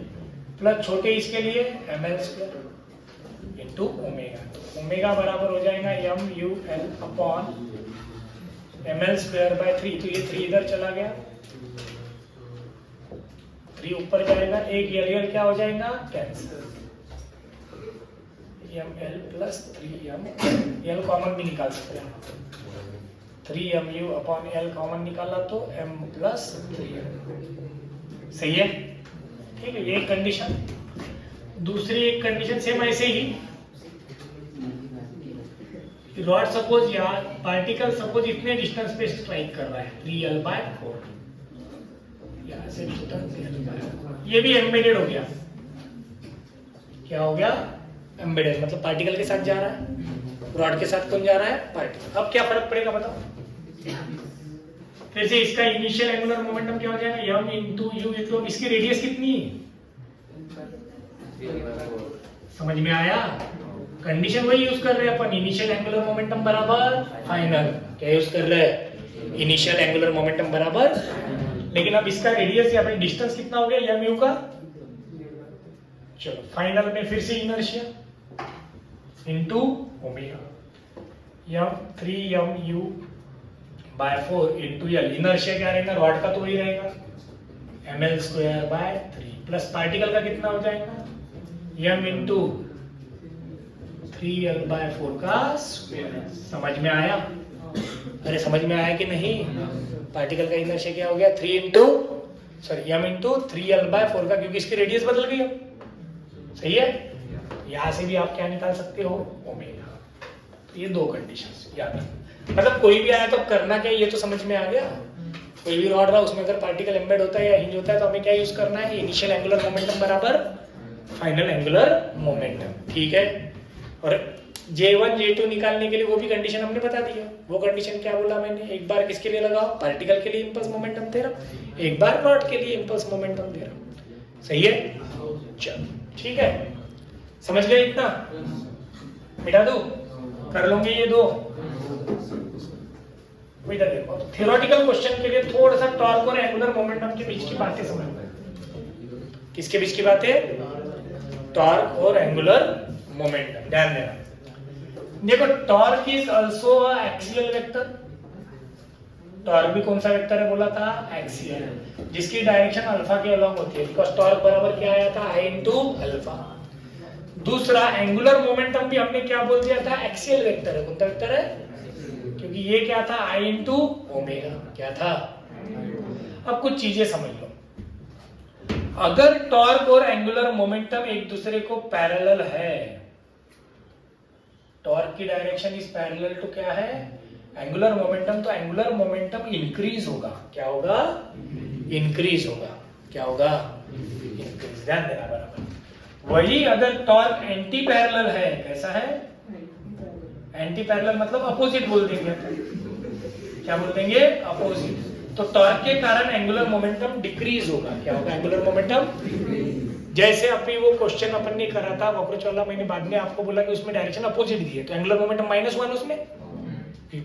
प्लस छोटे इसके लिए ml² इंटू ओमेगा, ओमेगा बराबर हो जाएगा mu/L अपॉन ml²/3, तो ये 3 इधर चला गया, 3 ऊपर जाएगा, एक रियल क्या हो जाएगा, cancel, ml plus 3m, l common भी निकाल सकते हैं, 3mu अपॉन l कॉमन निकाला तो m प्लस 3m, सही है, ठीक है, ये एक कंडीशन। दूसरी एक कंडीशन सेम ऐसे ही, रॉड सपोज या पार्टिकल सपोज इतने डिस्टेंस पे स्ट्राइक कर रहा है 3l/4, यहाँ से डिस्टेंस, ये भी एम्बेडेड हो गया, क्या हो गया, एम्बेडेड मतलब पार्टिकल के साथ जा रहा है, रॉड के साथ कौन जा रहा है, पार्टिकल। अब क्या फर्क पड़ेगा बताओ, फिर से इसका इनिशियल एंगुलर मोमेंटम क्या हो जाएगा, m इंटू यू इंटू, इसकी रेडियस कितनी है, समझ में आया? कंडीशन वही यूज कर रहे हैं अपन, इनिशियल एंगुलर मोमेंटम बराबर फाइनल, क्या यूज कर रहे हैं, इनिशियल एंगुलर मोमेंटम बराबर, लेकिन अब इसका रेडियस या फिर डिस्टेंस कितना हो गया, m u का, चलो फाइनल में फिर से inertia into omega, m 3mu by 4 into L, inertia क्या रहेगा, रॉड का तो वही रहेगा ml square by 3 plus particle का कितना हो जाएगा m इंटू 3l बाय 4 का स्क्वायर। समझ में आया? अरे समझ में आया कि नहीं? पार्टिकल का इनर्शिया क्या हो गया, 3 into m into 3l bye 4 का, क्योंकि इसकी रेडियस बदल गई अब, सही है? यहां से भी आप क्या निकाल सकते हो, ओमेगा। तो ये दो कंडीशंस याद रखना, मतलब कोई भी आया तो करना क्या, ये तो समझ में आ गया। कोई भी रॉड रहा उसमें अगर पार्टिकल एम्बेड होता है या हिंज होता है तो हमें क्या यूज करना है, इनिशियल एंगुलर मोमेंटम बराबर फाइनल एंगुलर मोमेंटम, ठीक है? और J1 J2 निकालने के लिए वो भी कंडीशन हमने बता दिया। वो कंडीशन क्या बोला मैंने, एक बार किसके लिए लगाओ, पार्टिकल के लिए इंपल्स मोमेंटम थ्योरम, एक बार रॉड के लिए इंपल्स मोमेंटम थ्योरम, सही है? चलो ठीक है, समझ गए इतना? मिटा दूं, कर लोगे ये दो? इधर देखो, थ्योरेटिकल क्वेश्चन के लिए थोड़ा सा टॉर्क और एंगुलर मोमेंटम के बीच की बातें समझना। किसके बीच की बातें, टॉर्क और एंगुलर मोमेंटम, ध्यान देना। देखो torque is also axial vector, torque भी कौन सा वेक्टर है बोला था, एक्सियल, जिसकी डायरेक्शन अल्फा के अलोंग होती है, बिकॉज़ टॉर्क बराबर क्या आया था, I इंटू अल्फा। दूसरा एंगुलर मोमेंटम भी हमने क्या बोल दिया था, एक्सियल वेक्टर है, कौन सा वेक्टर है, क्योंकि ये क्या था, I इंटू ओमेगा, क्या था। अब कुछ चीजें समझ लो, अगर टॉर्क और एंगुलर मोमेंटम एक दूसरे को पैरेलल है, टॉर्क की डायरेक्शन इज पैरेलल टू क्या है, एंगुलर मोमेंटम, तो एंगुलर मोमेंटम इंक्रीज होगा, क्या होगा, इंक्रीज होगा, क्या होगा, इंक्रीज, ध्यान देना बराबर। वही अगर टॉर्क एंटी पैरेलल है, कैसा है, एंटी पैरेलल मतलब अपोजिट बोल देंगे, क्या बोल देंगे, अपोजिट, तो टॉर्क के कारण एंगुलर मोमेंटम डिक्रीज होगा, क्या होगा, एंगुलर मोमेंटम। जैसे अभी वो क्वेश्चन अपन ने करा था वक्र वाला, मैंने बाद में आपको बोला कि उसमें डायरेक्शन अपोजिट दी है, तो एंगुलर मोमेंटम -1 उसमें,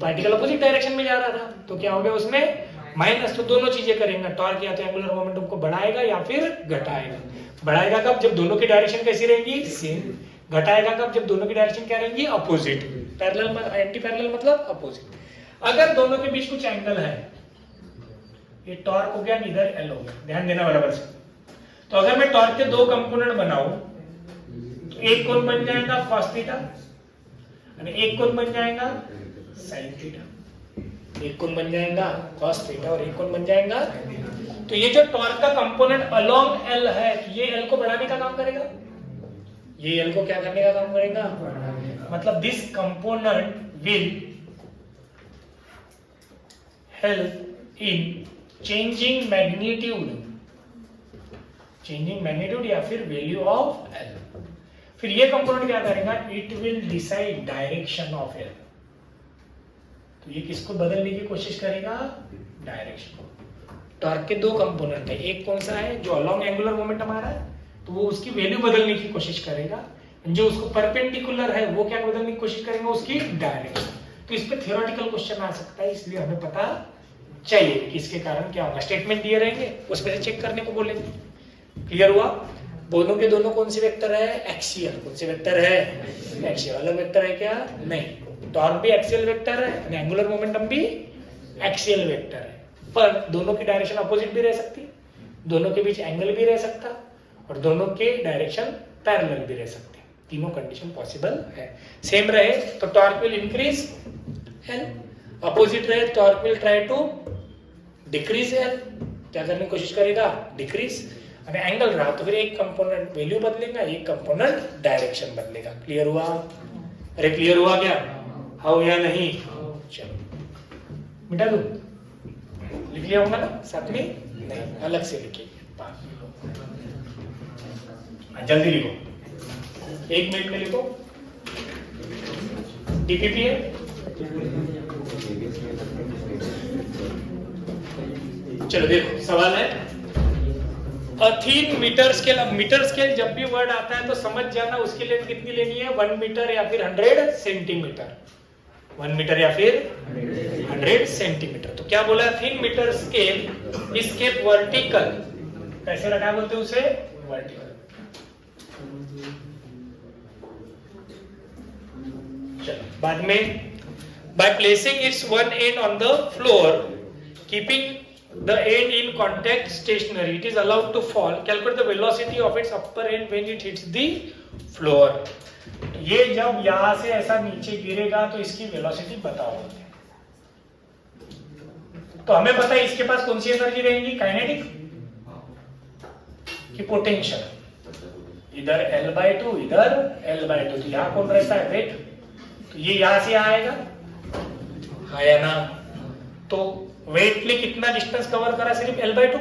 पार्टिकल अपोजिट डायरेक्शन में जा रहा था, तो क्या हो गया उसमें माइनस। तो दोनों चीजें करेंगे, टॉर्क या तो एंगुलर मोमेंटम को बढ़ाएगा या फिर घटाएगा। बढ़ाएगा कब, जब दोनों की डायरेक्शन कैसी रहेंगी, सेम। घटाएगा कब, जब दोनों की डायरेक्शन क्या रहेंगी, अपोजिट। पैरेलल मतलब एंटी पैरेलल मतलब अपोजिट। अगर दोनों के बीच कुछ एंगल है, ये टॉर्क हो गया, इधर एल हो गया, ध्यान देना बराबर से। तो अगर मैं टॉर्क के दो कंपोनेंट बनाऊं तो एक कोण बन जाएगा cos थीटा और एक कोण बन जाएगा sin थीटा। एक कोण बन जाएगा cos थीटा और एक कोण बन जाएगा, तो ये जो टॉर्क का कंपोनेंट अलोंग एल है, ये एल को बढ़ाने का काम करेगा, ये एल को क्या करने का काम करेगा, मतलब this component will help in changing magnitude या फिर वैल्यू ऑफ एल। फिर ये कंपोनेंट क्या करेगा, it will decide direction of L. तो ये किसको बदलने की कोशिश करेगा, डायरेक्शन। टॉर्क के दो कंपोनेंट है, एक कौन सा है जो अलोंग एंगुलर मोमेंटम आ रहा है, तो वो उसकी वैल्यू बदलने की कोशिश करेगा। जो उसको परपेंडिकुलर है वो क्या बदलने की कोशिश करेगा, उसकी डायरेक्शन। तो इस पे थ्योरेटिकल क्वेश्चन आ सकता है, इसलिए हमें पता चाहिए कि इसके कारण क्या होगा। स्टेटमेंट दिए रहेंगे, उसमें से चेक करने को बोलेंगे। क्लियर हुआ? दोनों के दोनों कौन से वेक्टर है, एक्सियल। कौन से वेक्टर है, एक्सियल। अलग वेक्टर है क्या, नहीं। टॉर्क भी एक्सियल वेक्टर है, एंगुलर मोमेंटम भी एक्सियल वेक्टर है, पर दोनों की डायरेक्शन अपोजिट भी रह सकती है, दोनों के बीच एंगल भी रह सकता और दोनों के डायरेक्शन पैरेलल भी रह सकते हैं। तीनों कंडीशन पॉसिबल है। सेम रहे तो torque will increase L, opposite रहे torque will try to decrease L. क्या करने की कोशिश करेगा, डिक्रीज। अगर एंगल रहा तो फिर एक कंपोनेंट वैल्यू बदलेगा, एक कंपोनेंट डायरेक्शन बदलेगा। क्लियर हुआ? अरे क्लियर हुआ क्या, हाउ या नहीं? चलो मिटा दो, लिख लिया होगा ना साथ में, नहीं अलग से लिखिए, जल्दी लिखो, 1 मिनट में लिखो। डीपीपी है, चलो देखो सवाल है अ थिन मीटर स्केल। अब मीटर स्केल जब भी वर्ड आता है तो समझ जाना उसकी लेंथ कितनी लेनी है, 1 मीटर या फिर 100 सेंटीमीटर। 1 मीटर या फिर 100 सेंटीमीटर। तो क्या बोला, thin metre scale is kept vertical. कैसे रखा बोलते हैं उसे, वर्टिकल। चलो बाद में, by placing its one end on the floor, keeping the end in contact stationary, it is allowed to fall. Calculate the velocity of its upper end when it hits the floor. ये जब यहां से ऐसा नीचे गिरेगा तो इसकी velocity बताओ। तो हमें पता है इसके पास कौन सी एनर्जी रहेगी, काइनेटिक कि पोटेंशियल। इधर L/2 इधर L/2, तो यहाँ कौन रहता है, वेट। तो ये यहां से आएगा, आया ना। तो वेट ने कितना डिस्टेंस कवर करा, सिर्फ L/2।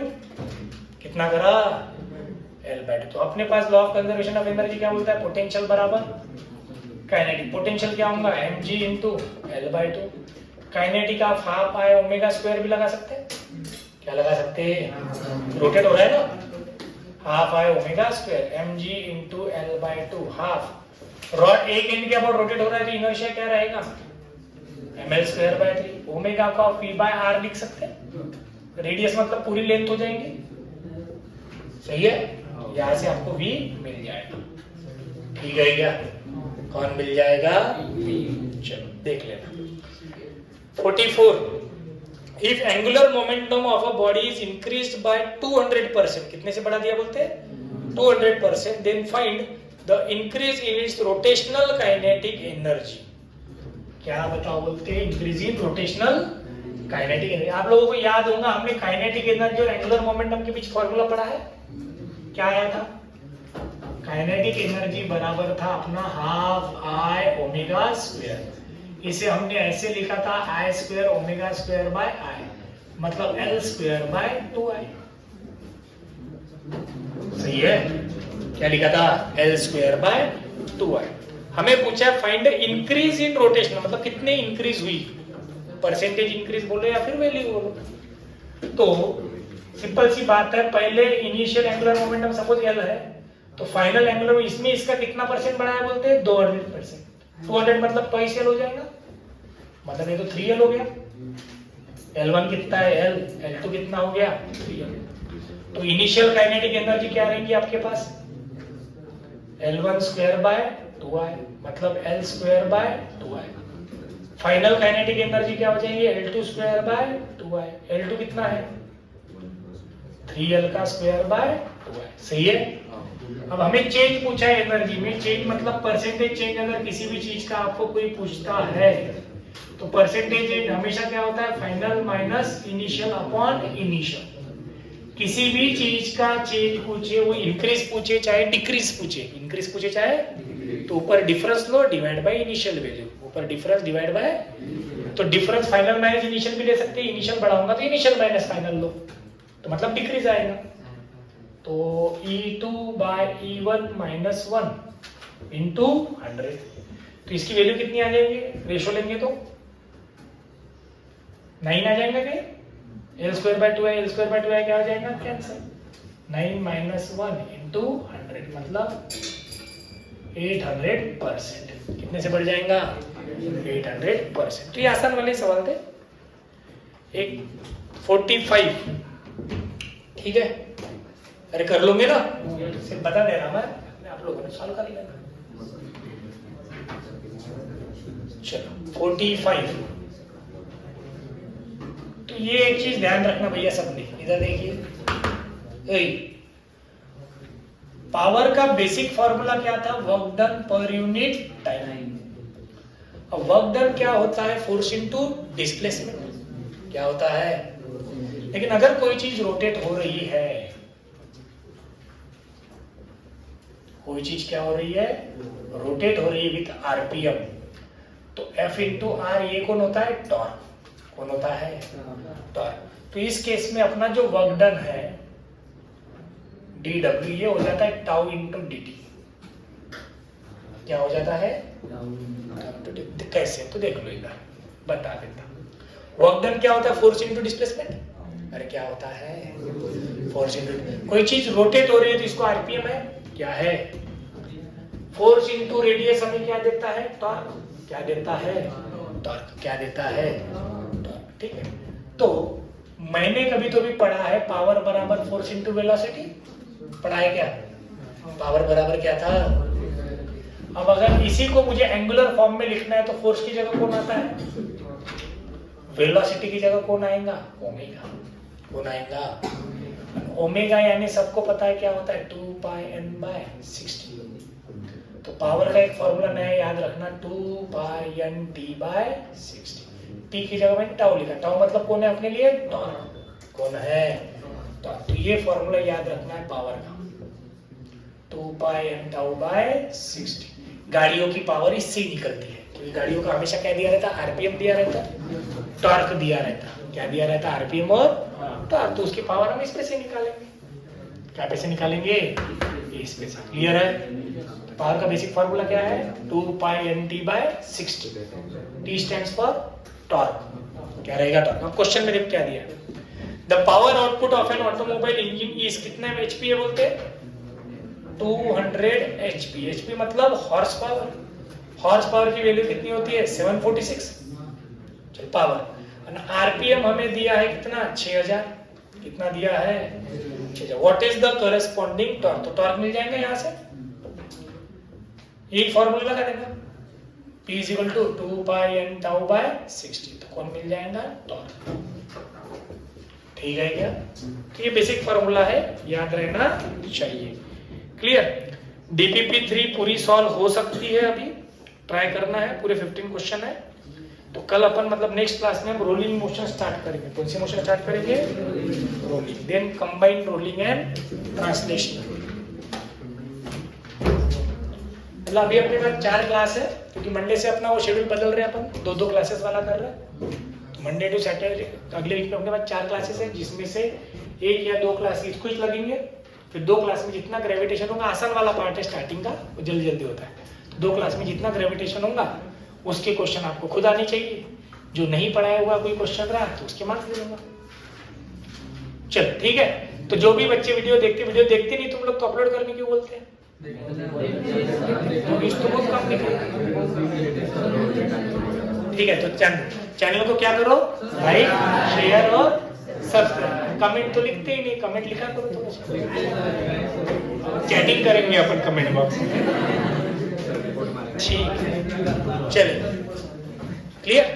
कितना करा, L/2। तो अपने पास law of conservation of energy क्या बोलता है, पोटेंशियल बराबर काइनेटिक। पोटेंशियल क्या होगा, mg इंटू L/2। काइनेटिक आप हाफ आई ओमेगा स्क्वायर भी लगा सकते हैं। क्या लगा सकते हैं, रोटेट हो रहा है ना, half I omega square mg into L/2 half. Rod एक एंड के अबाउट रोटेट हो रहा है तो इनर्शिया क्या रहेगा, ml²/3। ओमेगा को आप v/r लिख सकते हैं। रेडियस मतलब पूरी लेंथ हो जाएंगी, सही है। यहां से आपको v मिल जाएगा, ठीक है क्या, कौन मिल जाएगा, चलो देख लेना। 44, if angular momentum of a body is increased by 200%, कितने से बढ़ा दिया बोलते हैं 200%, then find the increase in its rotational kinetic energy. क्या बताओ बोलते हैं, increase in rotational kinetic energy. आप लोगों को याद होगा हमने काइनेटिक एनर्जी और एंगुलर मोमेंटम के बीच फॉर्मूला पढ़ा है, क्या आया था, काइनेटिक एनर्जी बराबर था अपना हाफ आई ओमेगा स्क्वायर। इसे हमने ऐसे लिखा था I² ओमेगा स्क्वायर बाय आई, मतलब L²/2I। सही है, क्या लिखा था, L²/2I। हमें पूछा फाइंड इंक्रीज इन रोटेशन, मतलब कितने इंक्रीज हुई, परसेंटेज इंक्रीज बोलो या फिर वैल्यू बोलो। तो सिंपल सी बात है, पहले initial angular momentum suppose L है, तो फाइनल एंगुलर इसमें इसका कितना परसेंट बढ़ाया बोलते हैं, 200%। 200 मतलब ट्वाइस L हो जाएगा, मतलब ये तो 3L हो गया। L1 कितना है L, L2 कितना हो गया 3L। तो इनिशियल काइनेटिक एनर्जी क्या रहेगी आपके पास, L1²/2I, मतलब L²/2I। फाइनल काइनेटिक एनर्जी क्या हो जाएगी, L2²/2I। L2 कितना है 3L का स्क्वायर/2I, सही है। अब हमें चेंज पूछा है एनर्जी में, चेंज मतलब परसेंटेज चेंज। अगर किसी भी चीज का आपको कोई पूछता है तो परसेंटेज चेंज हमेशा क्या होता है, final minus initial upon initial. किसी भी चीज का चेंज पूछे, वो इंक्रीज पूछे चाहे डिक्रीज पूछे, इंक्रीज पूछे चाहे, तो ऊपर difference low divide by initial value, ऊपर डिफरेंस डिवाइड बाय, तो डिफरेंस फाइनल माइनस इनिशियल भी ले सकते हैं। इनिशियल बढ़ाऊंगा तो इनिशियल माइनस फाइनल लो, तो मतलब डिक्रीज आएगा। तो E2/E1 - 1 इंटू 100, तो इसकी वैल्यू कितनी आ जाएगी, रेशो लेंगे तो 9 आ जाएगा। क्या L²/2I, L²/2I क्या हो जाएगा, कैंसिल। 9 - 1 इंटू 100 मतलब 800%। कितने से बढ़ जाएगा, 800%। तो ये आसान वाले सवाल थे। एक 45, ठीक है, अरे कर लोगे ना, सिर्फ बता दे रहा मैं, आप लोगों ने सॉल्व कर लेना। चलो 45, तो ये एक चीज ध्यान रखना भैया सबने, इधर देखिए, पावर का बेसिक फॉर्मूला क्या था, work done per unit time. अब वर्क डन क्या होता है, फोर्स इनटू डिस्प्लेसमेंट, क्या होता है। लेकिन अगर कोई चीज रोटेट हो रही है, कोई चीज क्या हो रही है, रोटेट हो रही है विथ आरपीएम, तो F इंटू आर ये कौन होता है, टॉर्क। कौन होता है, टॉर्क। तो इस केस में अपना जो वर्क डन है dw, ये हो जाता है टाउ इंटू dt। क्या हो जाता है, कैसे, तो देख लो इधर बता देता। वर्क डन क्या होता है, फोर्स इंटू डिस्प्लेसमेंट, अरे क्या होता है, फोर्स इंटू, कोई चीज रोटेट हो रही है तो इसको आरपीएम है, क्या है, फोर्स इंटू रेडियस हमें क्या देता है, टॉर्क, क्या देता है, टॉर्क, क्या देता है, टॉर्क। ठीक है, तो मैंने कभी तो भी पढ़ा है पावर बराबर फोर्स इंटू वेलोसिटी, पढ़ा है क्या, पावर बराबर क्या था। अब अगर इसी को मुझे एंगुलर फॉर्म में लिखना है तो फोर्स की जगह कौन आता है, वेलोसिटी की जगह कौन आएगा, ओमेगा, कौन आएगा, ओमेगा, यानी सबको पता है क्या होता है 2 पाई n बाय 60। तो पावर का एक फॉर्मूला नया याद रखना, 2 pi n t by 60। T की जगह मैंने टाउ लिखा, टाउ मतलब कौन है अपने लिए, टॉर्क, कौन है, टॉर्क। तो ये फॉर्मूला याद रखना है पावर का, 2 पाई n टाउ बाय 60। गाड़ियों की पावर इससे ही निकलती है, क्योंकि गाड़ियों का हमेशा क्या दिया रहता, आरपीएम दिया रहता, टॉर्क दिया रहता, क्या दिया रहता, आरपीएम और टॉर्क। तो उसकी पावर हम इसमें से निकालेंगे, क्या पे से निकालेंगे, इस पे से। क्लियर है, पावर का बेसिक फार्मूला क्या है, 2 pi n t by 60। t stands for torque, क्या रहेगा, टॉर्क। अब क्वेश्चन में देख क्या दिया, the power output of an automobile engine is, कितने एचपी है बोलते हैं, 200 HP। HP मतलब हॉर्स पावर, हॉर्स पावर की वैल्यू कितनी होती है, 746 पावर। आरपीएम हमें दिया है कितना, 6000, कितना दिया है, 6000। What is the corresponding torque, तो टॉर्क मिल जाएगा यहां से, यही फॉर्मूला लगा देगा, P is equal to 2 pi n tau by 60। तो कौन मिल जाएगा, टॉर्क। ठीक है क्या, तो ये बेसिक फॉर्मूला है, याद रहना चाहिए। क्लियर, DPP3 पूरी सॉल्व हो सकती है, अभी ट्राई करना है, पूरे 15 क्वेश्चन है। तो कल अपन मतलब नेक्स्ट क्लास में हम रोलिंग मोशन स्टार्ट करेंगे। कौन सी मोशन स्टार्ट करेंगे, rolling, then combine rolling and translation. मतलब अभी अपने पास 4 क्लास है, क्योंकि मंडे से अपना वो शेड्यूल बदल रहे हैं, अपन 2-2 क्लासेस वाला कर रहे हैं। मंडे टू सैटरडे अगले वीक में अपने पास 4 क्लासेस है, जिसमें से 1 या 2 क्लास क्विज लगेंगे, फिर 2 क्लास में जितना ग्रेविटेशन होगा, आसान वाला पार्ट है स्टार्टिंग का, वो जल्दी जल्दी होता है। 2 क्लास में जितना ग्रेविटेशन होगा उसके क्वेश्चन आपको खुद आने चाहिए, जो नहीं पढ़ाया हुआ कोई क्वेश्चन रहा तो उसके मार्क्स दे दूंगा। चल ठीक है, तो जो भी बच्चे वीडियो देखते नहीं, तुम लोग तो अपलोड करने क्यों बोलते हैं, तो बहुत कम दिख रहा है। ठीक है, तो चैनल को क्या करो, लाइक, शेयर और सब्सक्राइब। कमेंट तो लिखते ही नहीं, कमेंट लिखा करो, तो चैटिंग करेंगे अपन कमेंट बॉक्स में। ठीक है, चलिए, क्लियर।